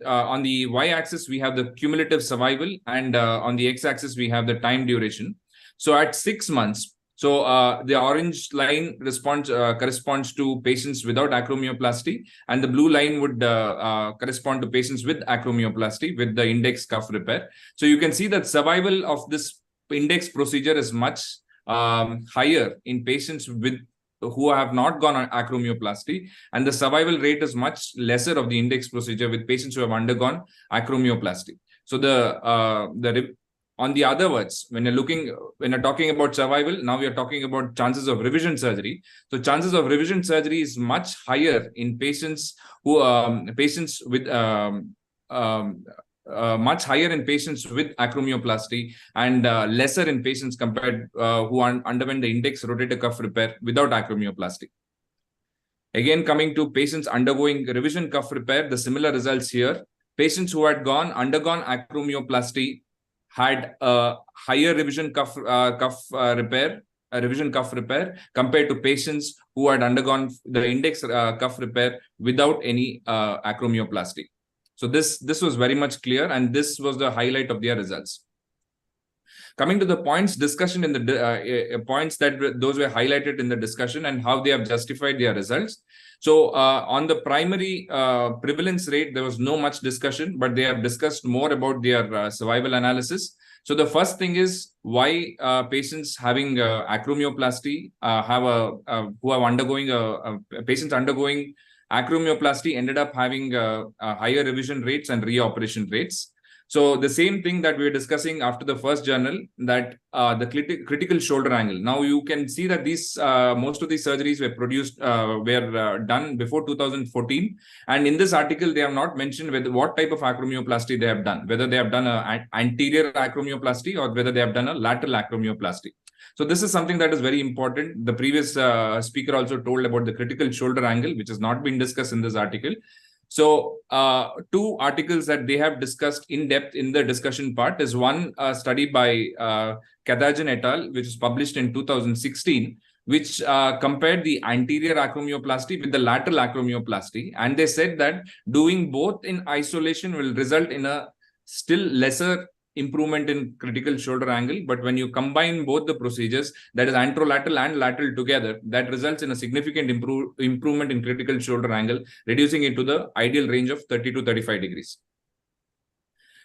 on the y-axis, we have the cumulative survival, and on the x-axis, we have the time duration. So at 6 months, the orange line corresponds to patients without acromioplasty, and the blue line would correspond to patients with acromioplasty with the index cuff repair. So you can see that survival of this index procedure is much higher in patients who have not gone on acromioplasty, and the survival rate is much lesser of the index procedure with patients who have undergone acromioplasty. So on the other words, when you're talking about survival, now we are talking about chances of revision surgery. So chances of revision surgery is much higher in patients with much higher in patients with acromioplasty, and lesser in patients compared who underwent the index rotator cuff repair without acromioplasty. Again, coming to patients undergoing revision cuff repair, the similar results here. Patients who had undergone acromioplasty had a higher revision cuff repair compared to patients who had undergone the index cuff repair without any acromioplasty. So this was very much clear, and this was the highlight of their results. Coming to the points discussion in the points that those were highlighted in the discussion and how they have justified their results. So on the primary prevalence rate, there was no much discussion, but they have discussed more about their survival analysis. So the first thing is why patients having acromioplasty patients undergoing acromioplasty ended up having higher revision rates and reoperation rates. So the same thing that we were discussing after the first journal, that the critical shoulder angle. Now you can see that these most of these surgeries were done before 2014, and in this article they have not mentioned what type of acromioplasty they have done, whether they have done an anterior acromioplasty or whether they have done a lateral acromioplasty. So this is something that is very important. The previous speaker also told about the critical shoulder angle, which has not been discussed in this article. So two articles that they have discussed in depth in the discussion part is one study by Kathajan et al., which was published in 2016, which compared the anterior acromioplasty with the lateral acromioplasty. And they said that doing both in isolation will result in a still lesser improvement in critical shoulder angle, but when you combine both the procedures, that is anterolateral and lateral together, that results in a significant improvement in critical shoulder angle, reducing it to the ideal range of 30 to 35 degrees.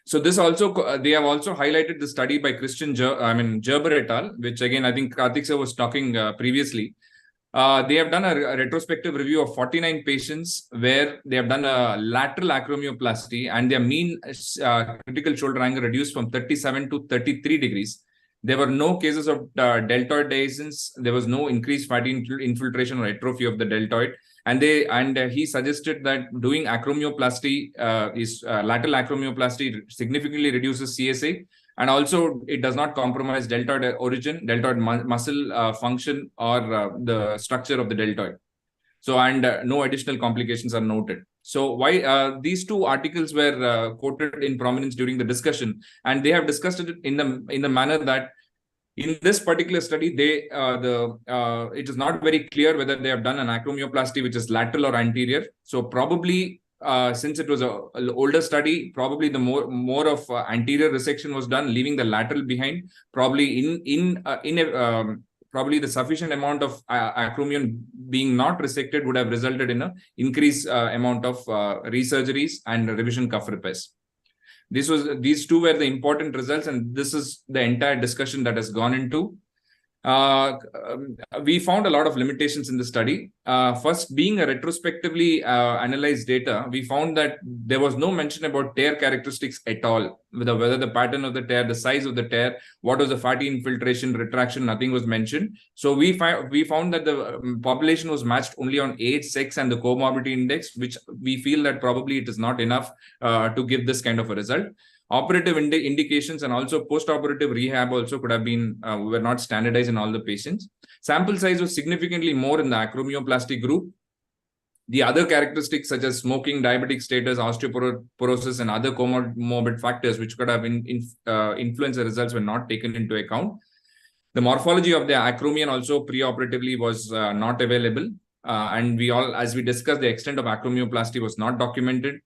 So this also, they have also highlighted the study by Gerber et al., which again, I think Karthik sir was talking previously. They have done a retrospective review of 49 patients where they have done a lateral acromioplasty, and their mean critical shoulder angle reduced from 37 to 33 degrees. There were no cases of deltoid dehiscence. There was no increased fatty infiltration or atrophy of the deltoid. And he suggested that doing acromioplasty lateral acromioplasty significantly reduces CSA. And also, it does not compromise deltoid origin, deltoid muscle function, or the structure of the deltoid. So, and no additional complications are noted. So, why these two articles were quoted in prominence during the discussion, and they have discussed it in the manner that in this particular study, it is not very clear whether they have done an acromioplasty which is lateral or anterior. So, probably. Since it was an older study, probably the more of anterior resection was done, leaving the lateral behind. Probably probably the sufficient amount of acromion being not resected would have resulted in an increased amount of resurgeries and revision cuff repairs. These two were the important results, and this is the entire discussion that has gone into. we found a lot of limitations in the study. First, being a retrospectively analyzed data, we found that there was no mention about tear characteristics at all, whether the pattern of the tear, the size of the tear, what was the fatty infiltration, retraction, nothing was mentioned. So we found that the population was matched only on age, sex, and the comorbidity index, which we feel that probably it is not enough to give this kind of a result. Operative indications and also post-operative rehab also could have been were not standardized in all the patients. Sample size was significantly more in the acromioplasty group. The other characteristics such as smoking, diabetic status, osteoporosis, and other comorbid factors which could have influenced the results were not taken into account. The morphology of the acromion also preoperatively was not available. And as we discussed, the extent of acromioplasty was not documented.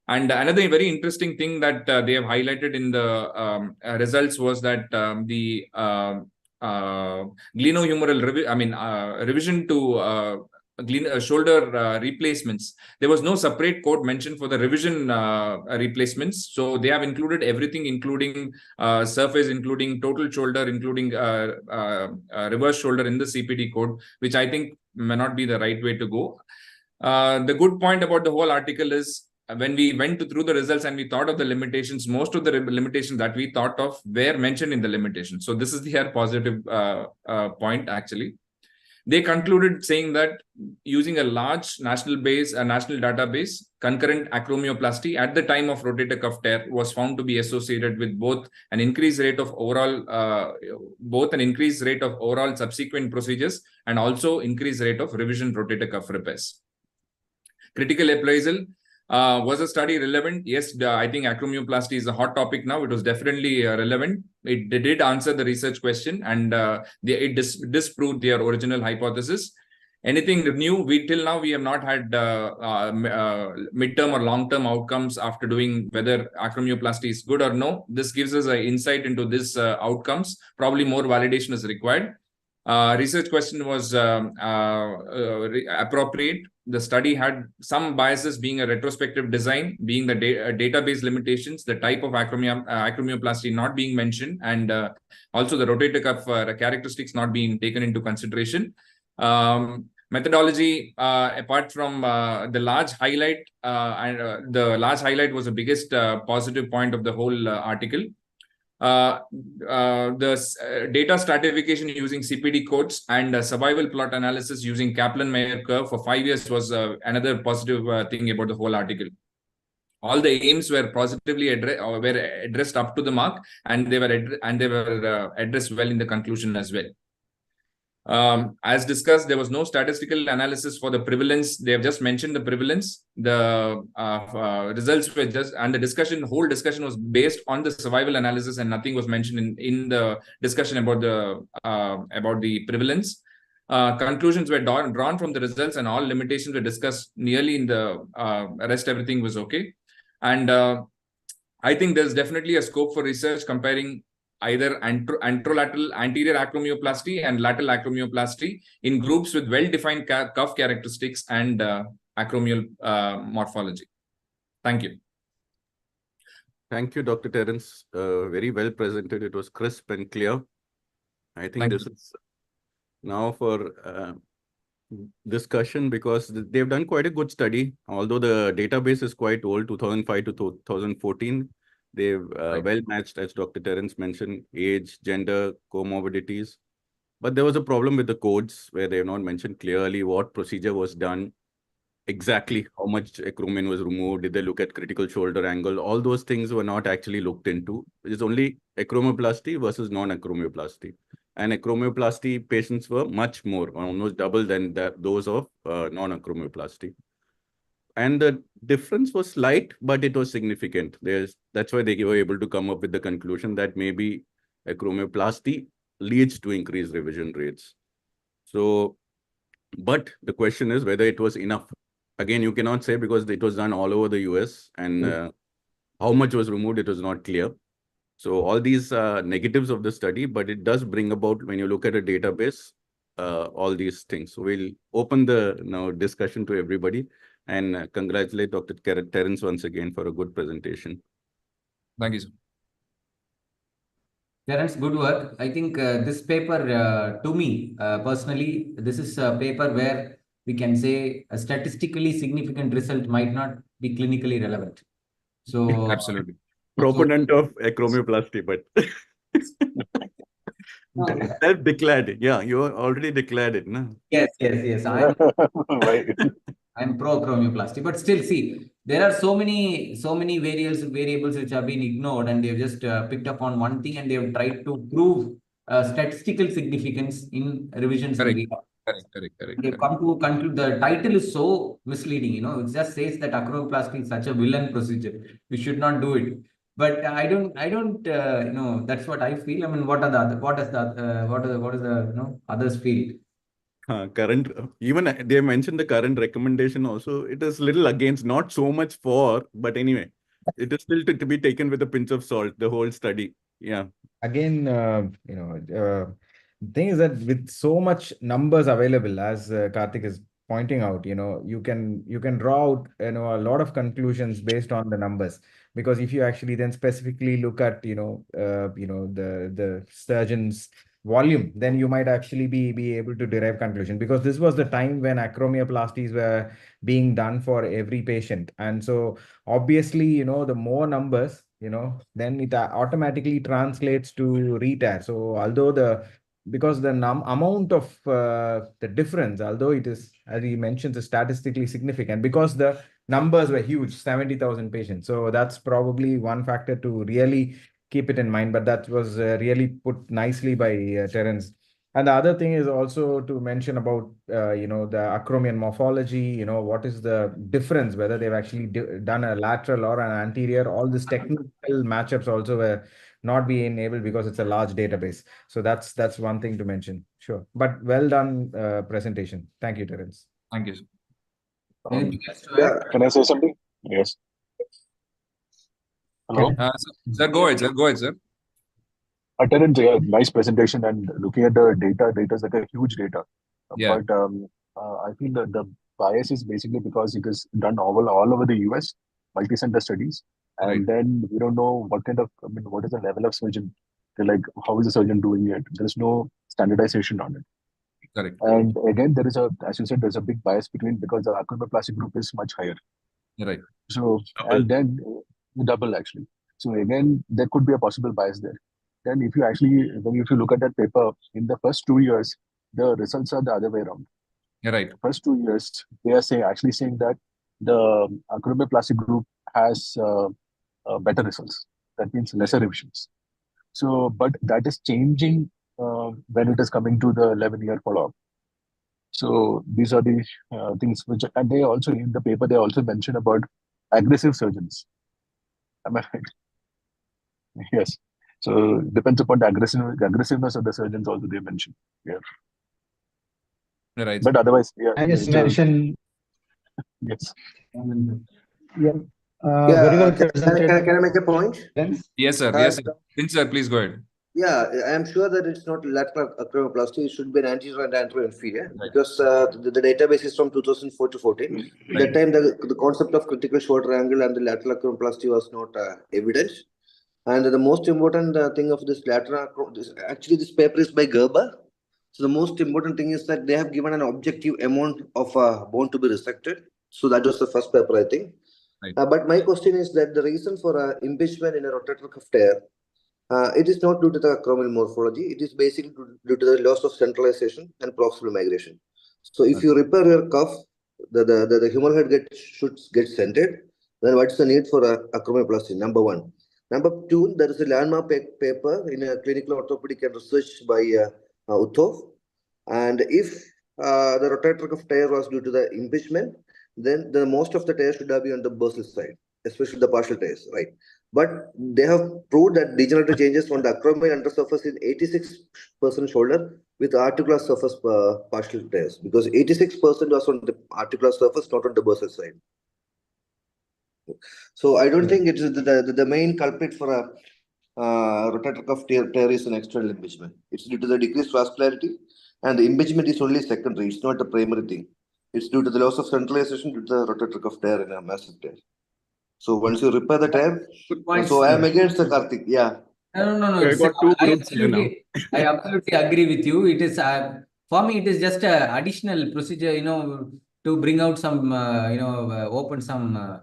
And another very interesting thing that they have highlighted in the results was that the glenohumeral revision to shoulder replacements. There was no separate code mentioned for the revision replacements. So they have included everything, including surface, including total shoulder, including reverse shoulder in the CPD code, which I think may not be the right way to go. The good point about the whole article is when we went through the results and we thought of the limitations, most of the limitations that we thought of were mentioned in the limitations. So this is the positive point actually. They concluded saying that using a large national database, concurrent acromioplasty at the time of rotator cuff tear was found to be associated with both an increased rate of overall subsequent procedures and also increased rate of revision rotator cuff repairs. Critical appraisal. Was the study relevant? Yes, I think acromioplasty is a hot topic now. It was definitely relevant. It did answer the research question and it disproved their original hypothesis. Anything new? Till now we have not had midterm or long-term outcomes after doing whether acromioplasty is good or no. This gives us an insight into this outcomes. Probably more validation is required. Research question was appropriate. The study had some biases, being a retrospective design, being the database limitations, the type of acromioplasty not being mentioned, and also the rotator cuff characteristics not being taken into consideration. Methodology, apart from the large highlight, the large highlight was the biggest positive point of the whole article. The data stratification using CPD codes and survival plot analysis using Kaplan-Meier curve for 5 years was another positive thing about the whole article. All the aims were positively addressed up to the mark, and they were addressed well in the conclusion as well. As discussed, there was no statistical analysis for the prevalence. They have just mentioned the prevalence. The results were just, and the whole discussion was based on the survival analysis, and nothing was mentioned in the discussion about the prevalence. Conclusions were drawn from the results, and all limitations were discussed nearly in the rest. Everything was okay, and I think there's definitely a scope for research comparing either anterolateral anterior acromioplasty and lateral acromioplasty in groups with well-defined cuff characteristics and acromial morphology. Thank you. Thank you, Dr. Terrence. Very well presented. It was crisp and clear. I think this is now for discussion because they've done quite a good study. Although the database is quite old, 2005 to 2014. They've well matched, as Dr. Terrence mentioned, age, gender, comorbidities. But there was a problem with the codes where they have not mentioned clearly what procedure was done, exactly how much acromion was removed, did they look at critical shoulder angle. All those things were not actually looked into. It is only acromioplasty versus non-acromioplasty. And acromioplasty patients were much more, almost double than those of non-acromioplasty. And the difference was slight, but it was significant. That's why they were able to come up with the conclusion that maybe acromioplasty leads to increased revision rates. So, but the question is whether it was enough. Again, you cannot say because it was done all over the US and how much was removed, it was not clear. So all these negatives of the study, but it does bring about, when you look at a database, all these things. So we'll open the discussion to everybody. And congratulate Dr. Terrence once again for a good presentation. Thank you, sir. Terrence, good work. I think this paper, to me personally, this is a paper where we can say a statistically significant result might not be clinically relevant. So, Absolutely. Proponent of acromioplasty, but self-declared. Yeah, you already declared it, no? yes. Right. I'm pro acromioplasty, but still, see, there are so many variables which have been ignored, and they've just picked up on one thing, and they've tried to prove statistical significance in revisions and Correct. recalls. They've come to conclude the title is so misleading. It just says that acromioplasty is such a villain procedure. We should not do it. But I don't, that's what I feel. I mean, what is the others feel? Current, even they mentioned the current recommendation also. It is little against, not so much for, but anyway, it is still to be taken with a pinch of salt, the whole study. Yeah. Again, thing is that with so much numbers available, as Karthik is pointing out, you can draw out, a lot of conclusions based on the numbers. Because if you actually then specifically look at, the surgeon's volume, then you might actually be able to derive conclusion. Because this was the time when acromioplasties were being done for every patient. And so obviously, the more numbers, then it automatically translates to retear. So although because the amount of the difference, although it is, as he mentions, statistically significant, because the numbers were huge, 70,000 patients. So that's probably one factor to really keep it in mind. But that was really put nicely by Terrence. And the other thing is also to mention about, the acromion morphology, what is the difference, whether they've actually done a lateral or an anterior. All these technical matchups also were not being enabled because it's a large database. So that's one thing to mention. Sure. But well done presentation. Thank you, Terrence. Thank you. Anything else to add? Can I say something? Yes. Hello? Sir, go ahead, sir. Go ahead, sir. Terrence, nice presentation, and looking at the data is like a huge data. Yeah. But I feel that the bias is basically because it is done all over the US, multi-center studies, and Right. then we don't know what is the level of surgeon? Like, how is the surgeon doing it? There's no standardization on it. Correct. And again, as you said, there's a big bias because the acromioplastic group is much higher. Right. So, Double. and then double actually. So again, there could be a possible bias there. Then if you look at that paper, in the first 2 years, the results are the other way around. You're right. First 2 years, they are saying that the acromioplastic group has better results. That means lesser revisions. So, but that is changing when it is coming to the 11-year follow-up. So these are the things and they also, in the paper, they also mention about aggressive surgeons. Am I right? Yes. So depends upon the aggressiveness of the surgeons also they mention. Yeah. You're right. But otherwise, yeah. I just mention. Yes. Yeah. Very well presented. Can I make a point? Yes, sir. Yes, sir. Sir, please go ahead. Yeah, I am sure that it's not lateral acromioplasty. It should be an anterior and anterior-inferior, because the database is from 2004 to 14. Right. That time, the concept of critical shoulder angle and the lateral acromioplasty was not evident. And the most important thing of this actually this paper is by Gerber. So the most important thing is that they have given an objective amount of bone to be resected. So that was the first paper, I think. Right. But my question is that the reason for impingement in a rotator cuff tear, it is not due to the acromial morphology. It is basically due to the loss of centralization and proximal migration. So if you repair your cuff, the humeral head should get centered. Then what is the need for acromioplasty? Number one. Number two, there is a landmark paper in a clinical orthopedic and research by Ortho. And if the rotator cuff tear was due to the impingement, then the most of the tears should have been on the bursal side, especially the partial tears, right? But they have proved that degenerative changes on the acromial undersurface in 86% shoulder with articular surface partial tears, because 86% was on the articular surface, not on the bursal side. So I don't think it is the main culprit for a rotator cuff tear is an external impingement. It's due to the decreased vascularity, and the impingement is only secondary. It's not the primary thing. It's due to the loss of centralization due to the rotator cuff tear in a massive tear. So once you repair the tear, Good point. so I am against the Karthik. Yeah. No. We've got two groups here now. I absolutely agree with you. It is for me, it is just a additional procedure, to bring out some, open some,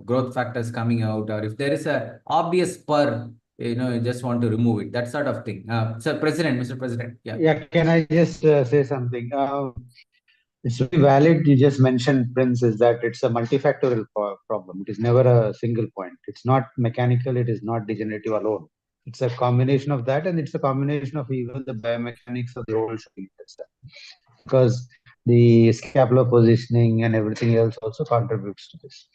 growth factors coming out, or if there is a obvious spur, you just want to remove it, that sort of thing. Mr. President, yeah. Yeah, can I just say something? It's very valid. You just mentioned, Prince, is that it's a multifactorial problem. It is never a single point. It's not mechanical. It is not degenerative alone. It's a combination of that, and it's a combination of even the biomechanics of the whole shoulder itself. Because the scapular positioning and everything else also contributes to this.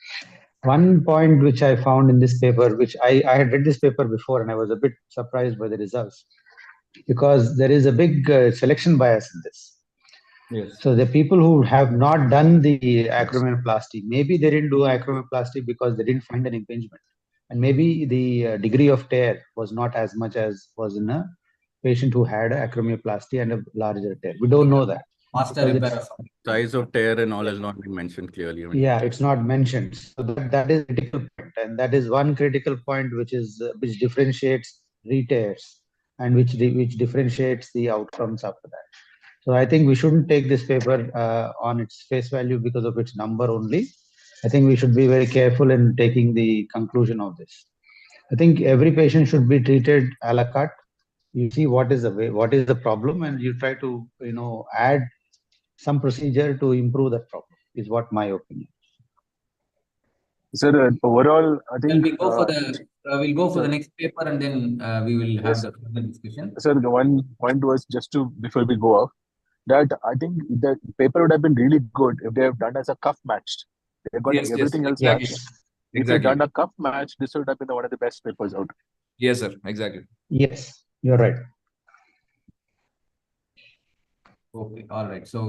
One point which I found in this paper, which I had read this paper before, and I was a bit surprised by the results, because there is a big selection bias in this. Yes. So the people who have not done the acromioplasty, maybe they didn't do acromioplasty because they didn't find an impingement, and maybe the degree of tear was not as much as was in a patient who had acromioplasty and a larger tear. We don't know that. Faster repair or something. Size of tear and all has not been mentioned clearly. Yeah, it's not mentioned. So that is a critical point, and that is one critical point which which differentiates re-tears and which differentiates the outcomes after that. So I think we shouldn't take this paper on its face value because of its number only. I think we should be very careful in taking the conclusion of this. I think every patient should be treated a la carte. You see what is the problem, and you try to add some procedure to improve that problem. Is what my opinion. Sir, overall, I think We'll go for the next paper, and then we will have the further discussion. Sir, the one point was just before we go off, that I think the paper would have been really good if they have done as a cuff matched. They've got everything else matched. If they've done a cuff match, this would have been one of the best papers out. Yes, sir. Exactly. Yes, you're right. Okay, all right. So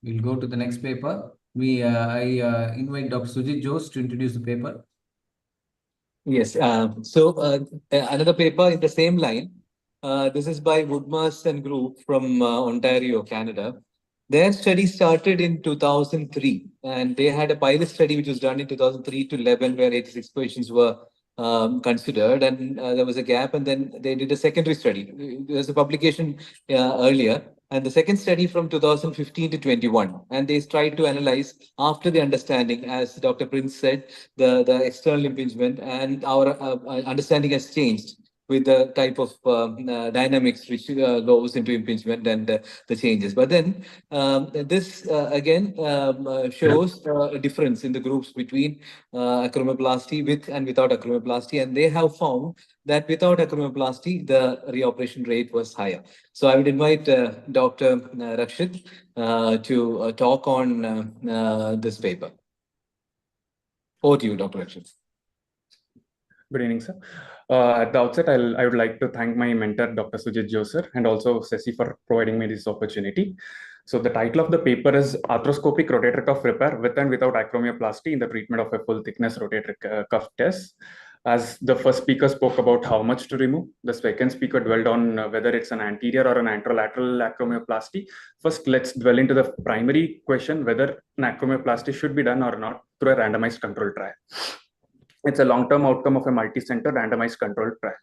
we'll go to the next paper. I invite Dr. Sujit Jose to introduce the paper. Yes. Another paper in the same line. This is by Woodmaster and group from Ontario, Canada. Their study started in 2003, and they had a pilot study which was done in 2003 to 11, where 86 patients were considered, and there was a gap, and then they did a secondary study. There was a publication earlier, and the second study from 2015 to 21, and they tried to analyze after the understanding, as Dr. Prince said, the external impingement, and our understanding has changed with the type of dynamics which goes into impingement and the changes. But then this again shows a difference in the groups between acromioplasty with and without acromioplasty, and they have found that without acromioplasty, the reoperation rate was higher. So I would invite Dr. Rakshith to talk on this paper. Over to you, Dr. Rakshith. Good evening, sir. At the outset, I would like to thank my mentor, Dr. Sujit Jose, and also SESI for providing me this opportunity. So the title of the paper is Arthroscopic Rotator Cuff Repair with and without acromioplasty in the treatment of a full thickness rotator cuff test. As the first speaker spoke about how much to remove, the second speaker dwelled on whether it's an anterior or an anterolateral acromioplasty. First, let's dwell into the primary question, whether an acromioplasty should be done or not through a randomized control trial. It's a long-term outcome of a multi-center randomized controlled trial.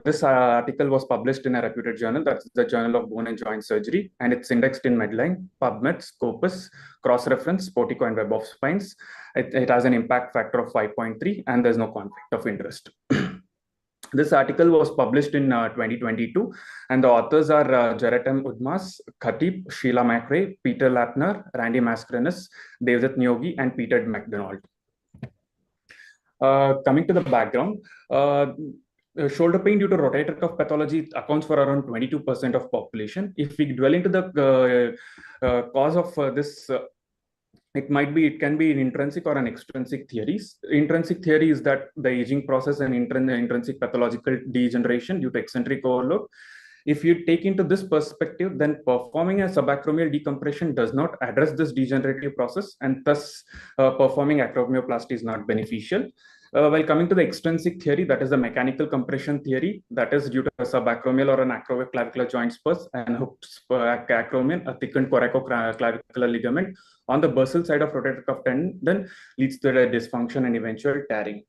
This article was published in a reputed journal, that's the Journal of Bone and Joint Surgery, and it's indexed in Medline, PubMed, Scopus, Cross-Reference, Portico, and Web of Spines. It has an impact factor of 5.3, and there's no conflict of interest. This article was published in 2022, and the authors are Jared M. Udmas, Khatib, Sheila McRae, Peter Lapner, Randy Mascarenhas, Devdutt Nyogi, and Peter McDonald. Coming to the background, shoulder pain due to rotator cuff pathology accounts for around 22% of population. If we dwell into the cause of this, it can be an intrinsic or an extrinsic theories. Intrinsic theory is that the aging process and intrinsic pathological degeneration due to eccentric overload. If you take into this perspective, then performing a subacromial decompression does not address this degenerative process, and thus performing acromioplasty is not beneficial. While coming to the extrinsic theory, that is the mechanical compression theory, that is due to a subacromial or an acroclavicular joint spurs and hooked acromion, a thickened coracoclavicular ligament on the bursal side of rotator cuff tendon leads to the dysfunction and eventual tearing.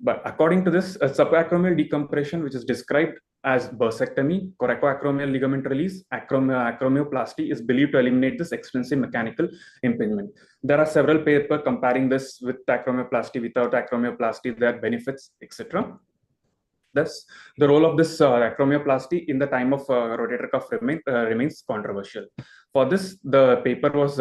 But according to this, subacromial decompression, which is described as bursectomy, coracoacromial ligament release, acromioplasty, is believed to eliminate this extensive mechanical impingement. There are several papers comparing this with acromioplasty, without acromioplasty, their benefits, etc. Thus, the role of this acromioplasty in the time of rotator cuff remains controversial. For this, the paper was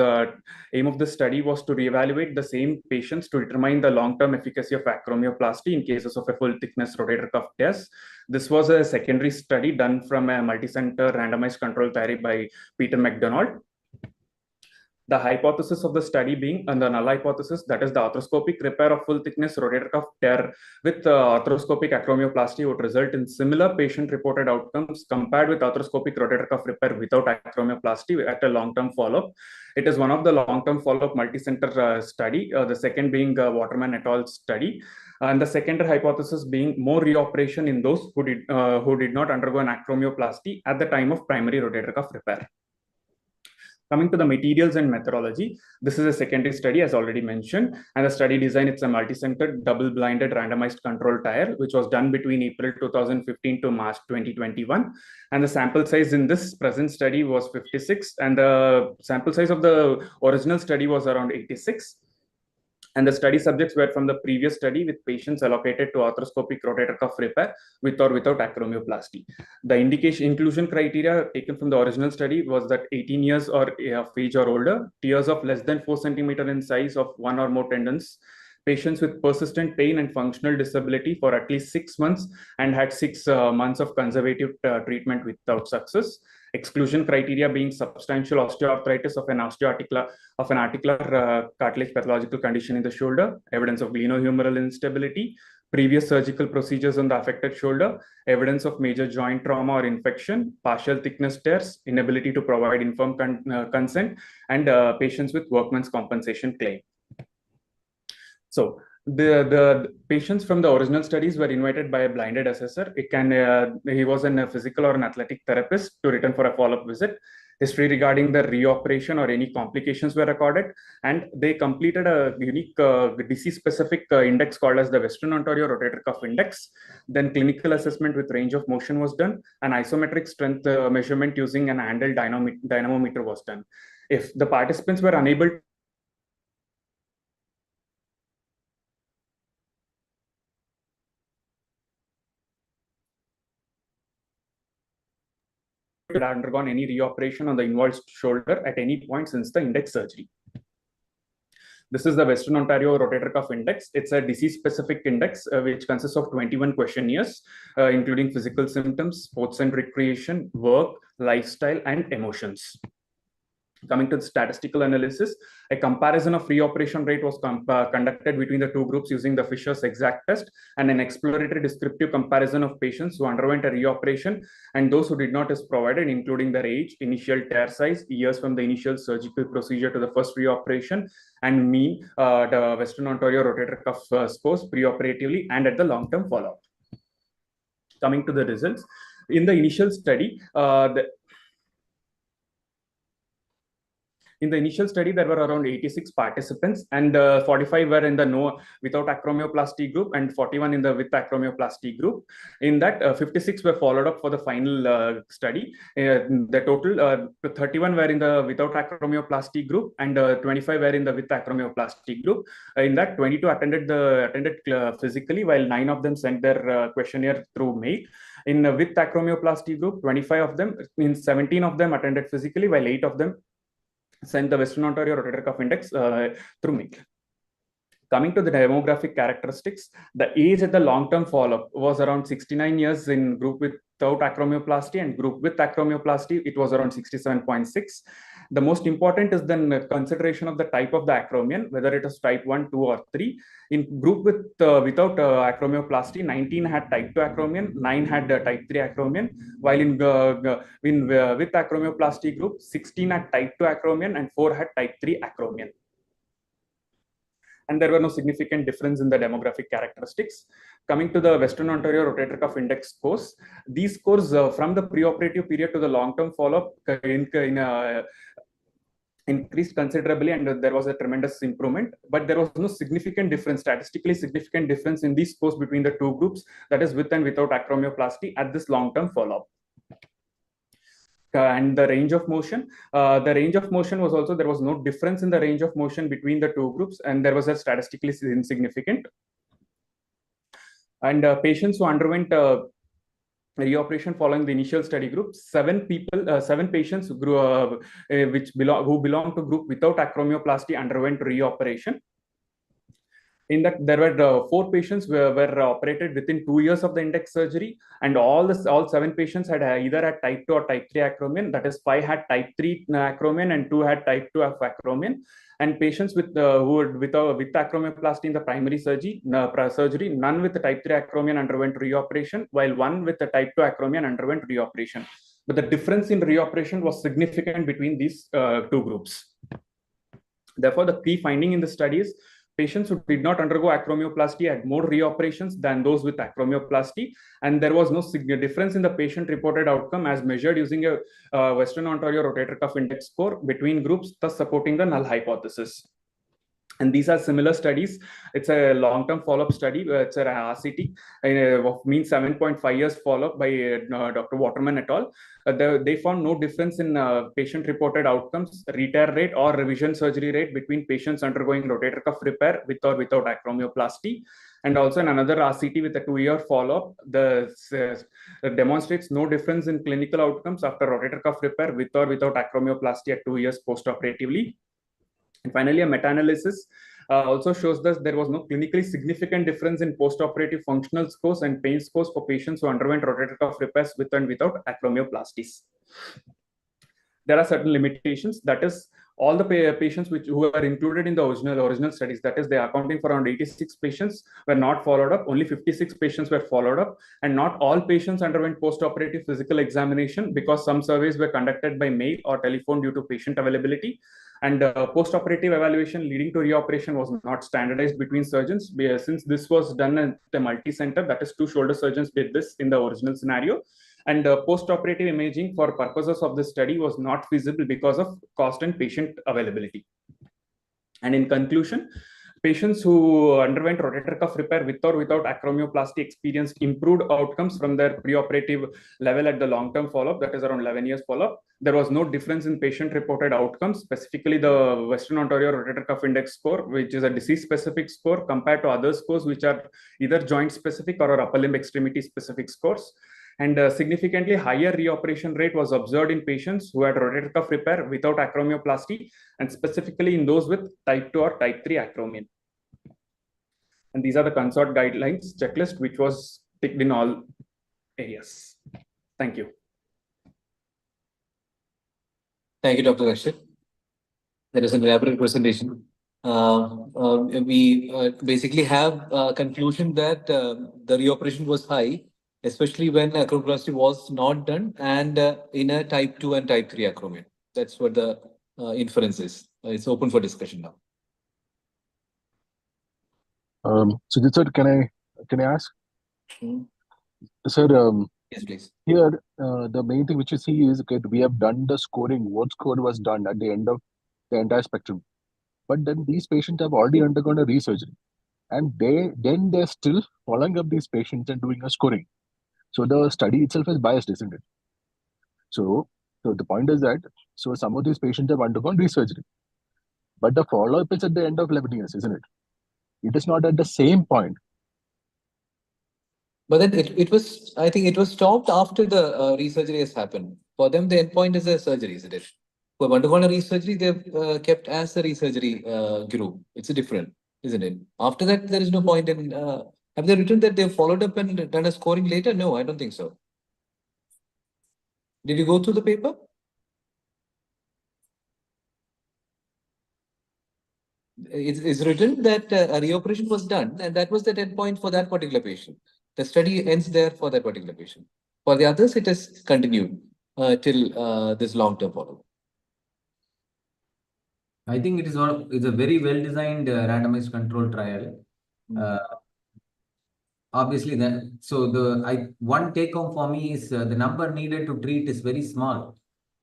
aim of the study was to reevaluate the same patients to determine the long-term efficacy of acromioplasty in cases of a full thickness rotator cuff tears. This was a secondary study done from a multi-center randomized control theory by Peter McDonald. The hypothesis of the study being, and the null hypothesis, that is the arthroscopic repair of full thickness rotator cuff tear with arthroscopic acromioplasty would result in similar patient reported outcomes compared with arthroscopic rotator cuff repair without acromioplasty at a long-term follow-up. It is one of the long-term follow-up multi-center study, the second being Waterman et al. Study. And the secondary hypothesis being more reoperation in those who did not undergo an acromioplasty at the time of primary rotator cuff repair. Coming to the materials and methodology, this is a secondary study as already mentioned, and the study design, it's a multi-centered, double-blinded, randomized control trial, which was done between April 2015 to March 2021. And the sample size in this present study was 56, and the sample size of the original study was around 86. And the study subjects were from the previous study with patients allocated to arthroscopic rotator cuff repair with or without acromioplasty. The inclusion criteria taken from the original study was that 18 years or of age or older, tears of less than 4 centimeters in size of one or more tendons, patients with persistent pain and functional disability for at least 6 months and had 6 months of conservative treatment without success. Exclusion criteria being substantial osteoarthritis of an articular cartilage pathological condition in the shoulder, evidence of glenohumeral instability, previous surgical procedures on the affected shoulder, evidence of major joint trauma or infection, partial thickness tears, inability to provide informed consent, and patients with workman's compensation claim. So the patients from the original studies were invited by a blinded assessor. He was a physical or an athletic therapist to return for a follow-up visit. History regarding the reoperation or any complications were recorded, and they completed a unique disease-specific index called as the Western Ontario Rotator Cuff Index. Then clinical assessment with range of motion was done, and isometric strength measurement using an handheld dynamometer was done. If the participants were unable had undergone any reoperation on the involved shoulder at any point since the index surgery. This is the Western Ontario Rotator Cuff Index. It's a disease-specific index which consists of 21 questionnaires, including physical symptoms, sports and recreation, work, lifestyle, and emotions. Coming to the statistical analysis, a comparison of reoperation rate was conducted between the two groups using the Fisher's exact test and an exploratory descriptive comparison of patients who underwent a reoperation and those who did not is provided, including their age, initial tear size, years from the initial surgical procedure to the first reoperation, and mean the Western Ontario rotator cuff scores preoperatively and at the long-term follow-up. Coming to the results, in the initial study, in the initial study, there were around 86 participants, and 45 were in the without acromioplasty group and 41 in the with acromioplasty group. In that, 56 were followed up for the final study. The total 31 were in the without acromioplasty group, and 25 were in the with acromioplasty group. In that, 22 attended physically, while 9 of them sent their questionnaire through mail. In with acromioplasty group, 25 of them, 17 of them attended physically, while 8 of them sent the Western Ontario Rotator Cuff Index through mail. Coming to the demographic characteristics, the age at the long-term follow-up was around 69 years in group without acromioplasty, and group with acromioplasty, it was around 67.6. The most important is then consideration of the type of the acromion, whether it is type 1, 2, or 3. In group without acromioplasty, 19 had type 2 acromion, 9 had type 3 acromion, while in with acromioplasty group, 16 had type 2 acromion and 4 had type 3 acromion. And there were no significant difference in the demographic characteristics. Coming to the Western Ontario Rotator Cuff Index scores, these scores from the preoperative period to the long-term follow-up increased considerably and there was a tremendous improvement, but there was no significant difference, statistically significant difference in these scores between the two groups, that is with and without acromioplasty at this long-term follow-up. And the range of motion was also, there was no difference in the range of motion between the two groups, and there was a statistically insignificant. And patients who underwent reoperation following the initial study group, 7 patients who belong to group without acromioplasty underwent reoperation. In that, there were 4 patients were operated within 2 years of the index surgery, and all 7 patients had either had type 2 or type 3 acromion. That is, 5 had type 3 acromion and 2 had type 2 of acromion. And patients with acromioplasty in the primary surgery, none with the type 3 acromion underwent reoperation, while 1 with the type 2 acromion underwent reoperation. But the difference in reoperation was significant between these 2 groups. Therefore, the key finding in the study is patients who did not undergo acromioplasty had more reoperations than those with acromioplasty, and there was no difference in the patient-reported outcome as measured using a Western Ontario rotator cuff index score between groups, thus supporting the null hypothesis. And these are similar studies. It's a long-term follow-up study. It's a RCT of mean 7.5 years follow-up by Dr. Waterman et al. They found no difference in patient-reported outcomes, retear rate or revision surgery rate between patients undergoing rotator cuff repair with or without acromioplasty. And also in another RCT with a 2-year follow-up, demonstrates no difference in clinical outcomes after rotator cuff repair with or without acromioplasty at 2 years post-operatively. And finally, a meta-analysis also shows that there was no clinically significant difference in post-operative functional scores and pain scores for patients who underwent rotator cuff repairs with and without acromioplasties. There are certain limitations. That is, all the patients who are included in the original studies, that is, they are accounting for around 86 patients, were not followed up. Only 56 patients were followed up, and not all patients underwent post-operative physical examination because some surveys were conducted by mail or telephone due to patient availability. And post-operative evaluation leading to reoperation was not standardized between surgeons, since this was done at the multi-center, that is, 2 shoulder surgeons did this in the original scenario. And post-operative imaging for purposes of this study was not feasible because of cost and patient availability. And in conclusion, patients who underwent rotator cuff repair with or without acromioplasty experienced improved outcomes from their preoperative level at the long-term follow-up, that is around 11 years follow-up. There was no difference in patient-reported outcomes, specifically the Western Ontario rotator cuff index score, which is a disease-specific score, compared to other scores which are either joint-specific or upper limb extremity-specific scores. And a significantly higher reoperation rate was observed in patients who had rotator cuff repair without acromioplasty, and specifically in those with type 2 or type 3 acromion. And these are the consort guidelines checklist, which was ticked in all areas. Thank you. Thank you, Dr. Rakshith. That is an elaborate presentation. We basically have a conclusion that the reoperation was high, especially when acromioplasty was not done and in a type 2 and type 3 acromion. That's what the inference is. It's open for discussion now. Sujit sir, can I ask? Sir, yes, please. Here, the main thing which you see is, okay, we have done the scoring. What score was done at the end of the entire spectrum? But then these patients have already undergone a resurgery, and they're still following up these patients and doing a scoring. So the study itself is biased, isn't it? So the point is that, so some of these patients have undergone resurgery, but the follow-up is at the end of 11 years, isn't it? It is not at the same point. But then it was, I think it was stopped after the resurgery has happened. For them, the endpoint is a surgery, isn't it? Who have undergone a resurgery, they've kept as a resurgery group. It's different, isn't it? After that, there is no point in... have they written that they've followed up and done a scoring later? No, I don't think so. Did you go through the paper? It's written that a reoperation was done, and that was the endpoint for that particular patient. The study ends there for that particular patient. For the others, it has continued till this long-term follow-up. I think it's a very well-designed randomized control trial. Obviously, one take-home for me is the number needed to treat is very small.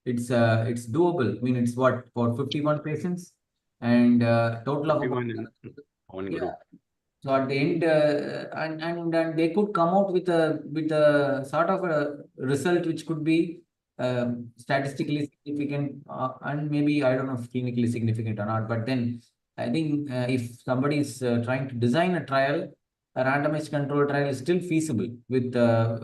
it's doable. I mean, it's what, for 51 patients and total of about, 51 in one yeah. group. So at the end, and they could come out with a sort of a result which could be statistically significant and maybe, I don't know if clinically significant or not. But then I think if somebody is trying to design a trial, a randomized control trial is still feasible. With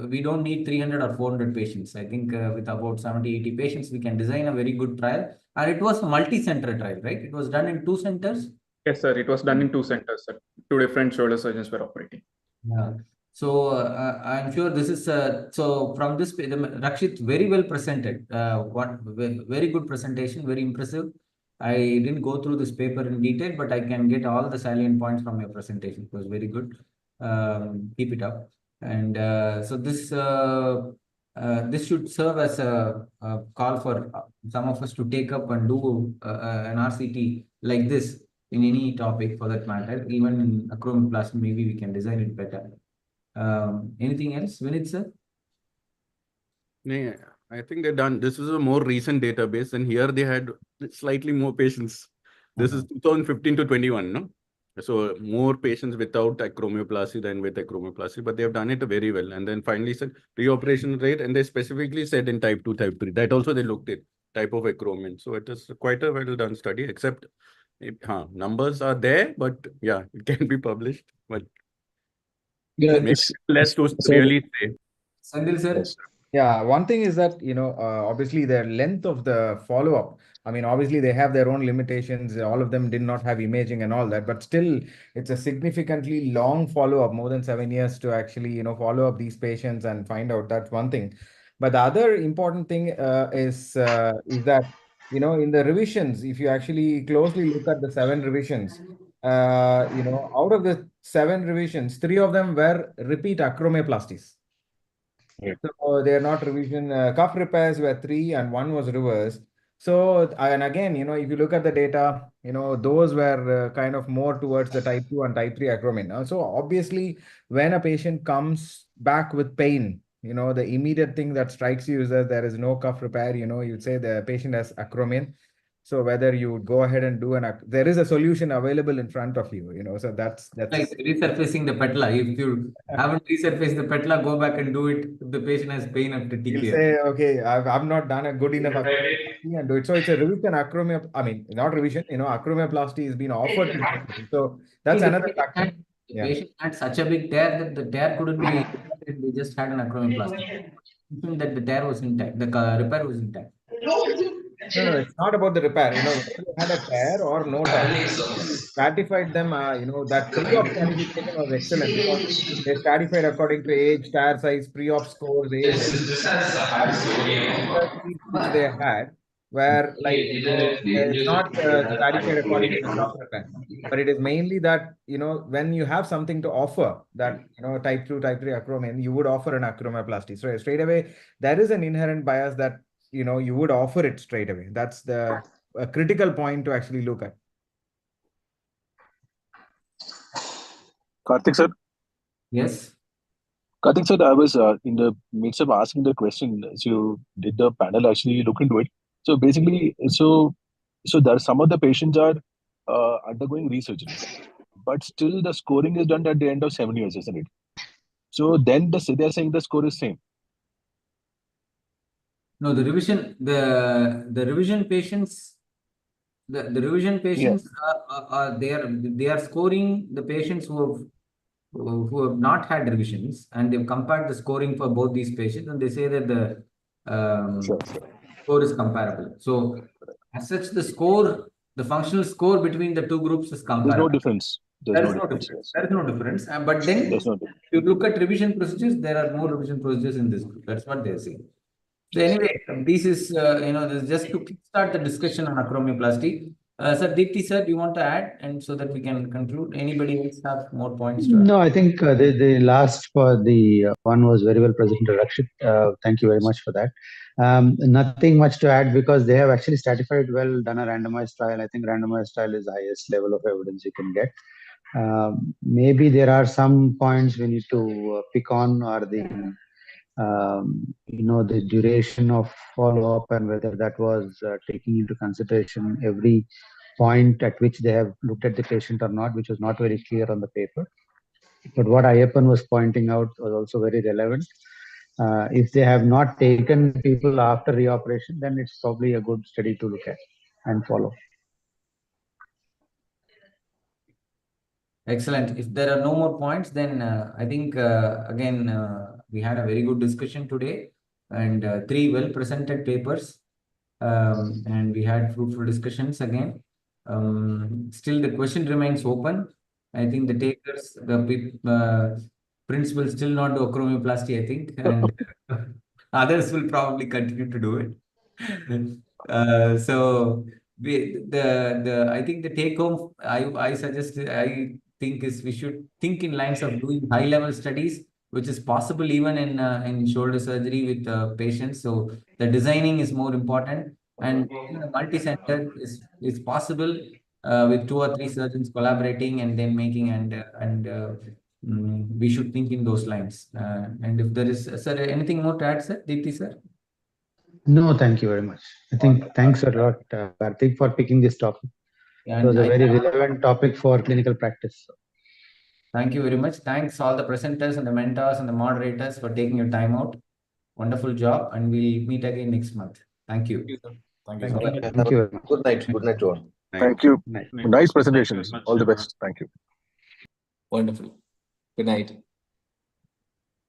we don't need 300 or 400 patients. I think with about 70, 80 patients, we can design a very good trial. And it was a multi-center trial, right? It was done in 2 centers. Yes, sir. It was done in 2 centers, sir. 2 different shoulder surgeons were operating. Yeah. So I'm sure this is so from this Rakshith very well presented. Very good presentation, very impressive. I didn't go through this paper in detail, but I can get all the salient points from your presentation. It was very good. Keep it up. And so this should serve as a call for some of us to take up and do an RCT like this in any topic for that matter. Even in acromioplasty, maybe we can design it better. Anything else, Vineet, sir? Yeah, I think they're done. This is a more recent database, and here they had slightly more patients. This is 2015 to 21, no? So more patients without acromioplasty than with acromioplasty, but they have done it very well. And then finally said pre-operation rate, and they specifically said in type 2, type 3. That also they looked at type of acromion. So it is quite a well done study, except numbers are there, but yeah, it can be published. But Yeah, less to really say. Senthil, sir? Yeah, one thing is that, obviously the length of the follow-up. I mean, obviously they have their own limitations. All of them did not have imaging and all that, but still it's a significantly long follow-up, more than 7 years to actually, follow up these patients and find out. That's one thing. But the other important thing is that, in the revisions, if you actually closely look at the 7 revisions, out of the 7 revisions, 3 of them were repeat acromioplasties. So they are not revision. Cuff repairs were 3 and 1 was reverse. So, and again, if you look at the data, those were kind of more towards the type 2 and type 3 acromion. So obviously, when a patient comes back with pain, the immediate thing that strikes you is that there is no cuff repair, you'd say the patient has acromion. So whether you would go ahead and do there is a solution available in front of you, so that's like resurfacing the patella. If you haven't resurfaced the patella, go back and do it if the patient has pain after you'll TKO. say, okay, I've not done a good enough and do it. So it's a revision not revision, acromioplasty is being offered. So that's another factor. The patient had such a big tear that the tear couldn't be, they just had an acromioplasty. That the tear was intact, the repair was intact. No, it's not about the repair. Whether they had a tear or no tear, stratified them. That pre-op stratification was excellent because they stratified according to age, tear size, pre-op scores, age, which they had, where it's not stratified according to the cuff repair. But it is mainly that, when you have something to offer that, type 2, type 3 acromion, you would offer an acromioplasty. So straight away, there is an inherent bias that, you would offer it straight away. That's the critical point to actually look at. Karthik, sir? Yes. Karthik, sir, I was in the midst of asking the question, so did the panel actually look into it? So basically, so there are some of the patients are undergoing resurgery, but still the scoring is done at the end of 7 years, isn't it? So then they're saying the score is same. No, the revision patients, the revision patients are they are scoring the patients who have not had revisions, and they've compared the scoring for both these patients, and they say that the score is comparable. So as such, the functional score between the 2 groups is comparable. There's no difference. There is no difference. But then if you look at revision procedures, there are more revision procedures in this group. That's what they're saying. So anyway, this is this is just to start the discussion on acromioplasty. Sir, Deepthi, sir, do you want to add, and so that we can conclude? Anybody else have more points to add? No, I think the last for the one was very well presented, Rakshith. Thank you very much for that. Nothing much to add because they have actually stratified well, done a randomized trial. I think randomized trial is the highest level of evidence you can get. Maybe there are some points we need to pick on, or the the duration of follow-up and whether that was taking into consideration every point at which they have looked at the patient or not, which was not very clear on the paper. But what Ayyappan was pointing out was also very relevant. If they have not taken people after reoperation, then it's probably a good study to look at and follow. Excellent. If there are no more points, then I think, again, we had a very good discussion today and 3 well-presented papers. And we had fruitful discussions again. Still, the question remains open. I think the takers, the principals still not do acromioplasty, I think, and others will probably continue to do it. So I think the take home I suggest, I think, is we should think in lines of doing high level studies, which is possible even in shoulder surgery with patients. So the designing is more important, and multi-center is possible with 2 or 3 surgeons collaborating and then making we should think in those lines. And if there is, sir, anything more to add, sir? Deepthi, sir? No, thank you very much. I think thanks a lot, Karthik, for picking this topic. It was a very relevant topic for clinical practice. Thank you very much. Thanks all the presenters and the mentors and the moderators for taking your time out. Wonderful job, and we'll meet again next month. Thank you. Thank you. Thank you very much. Good night. Good night to all. Thank you. Nice. Nice presentations. All the best. Thank you. Wonderful. Good night.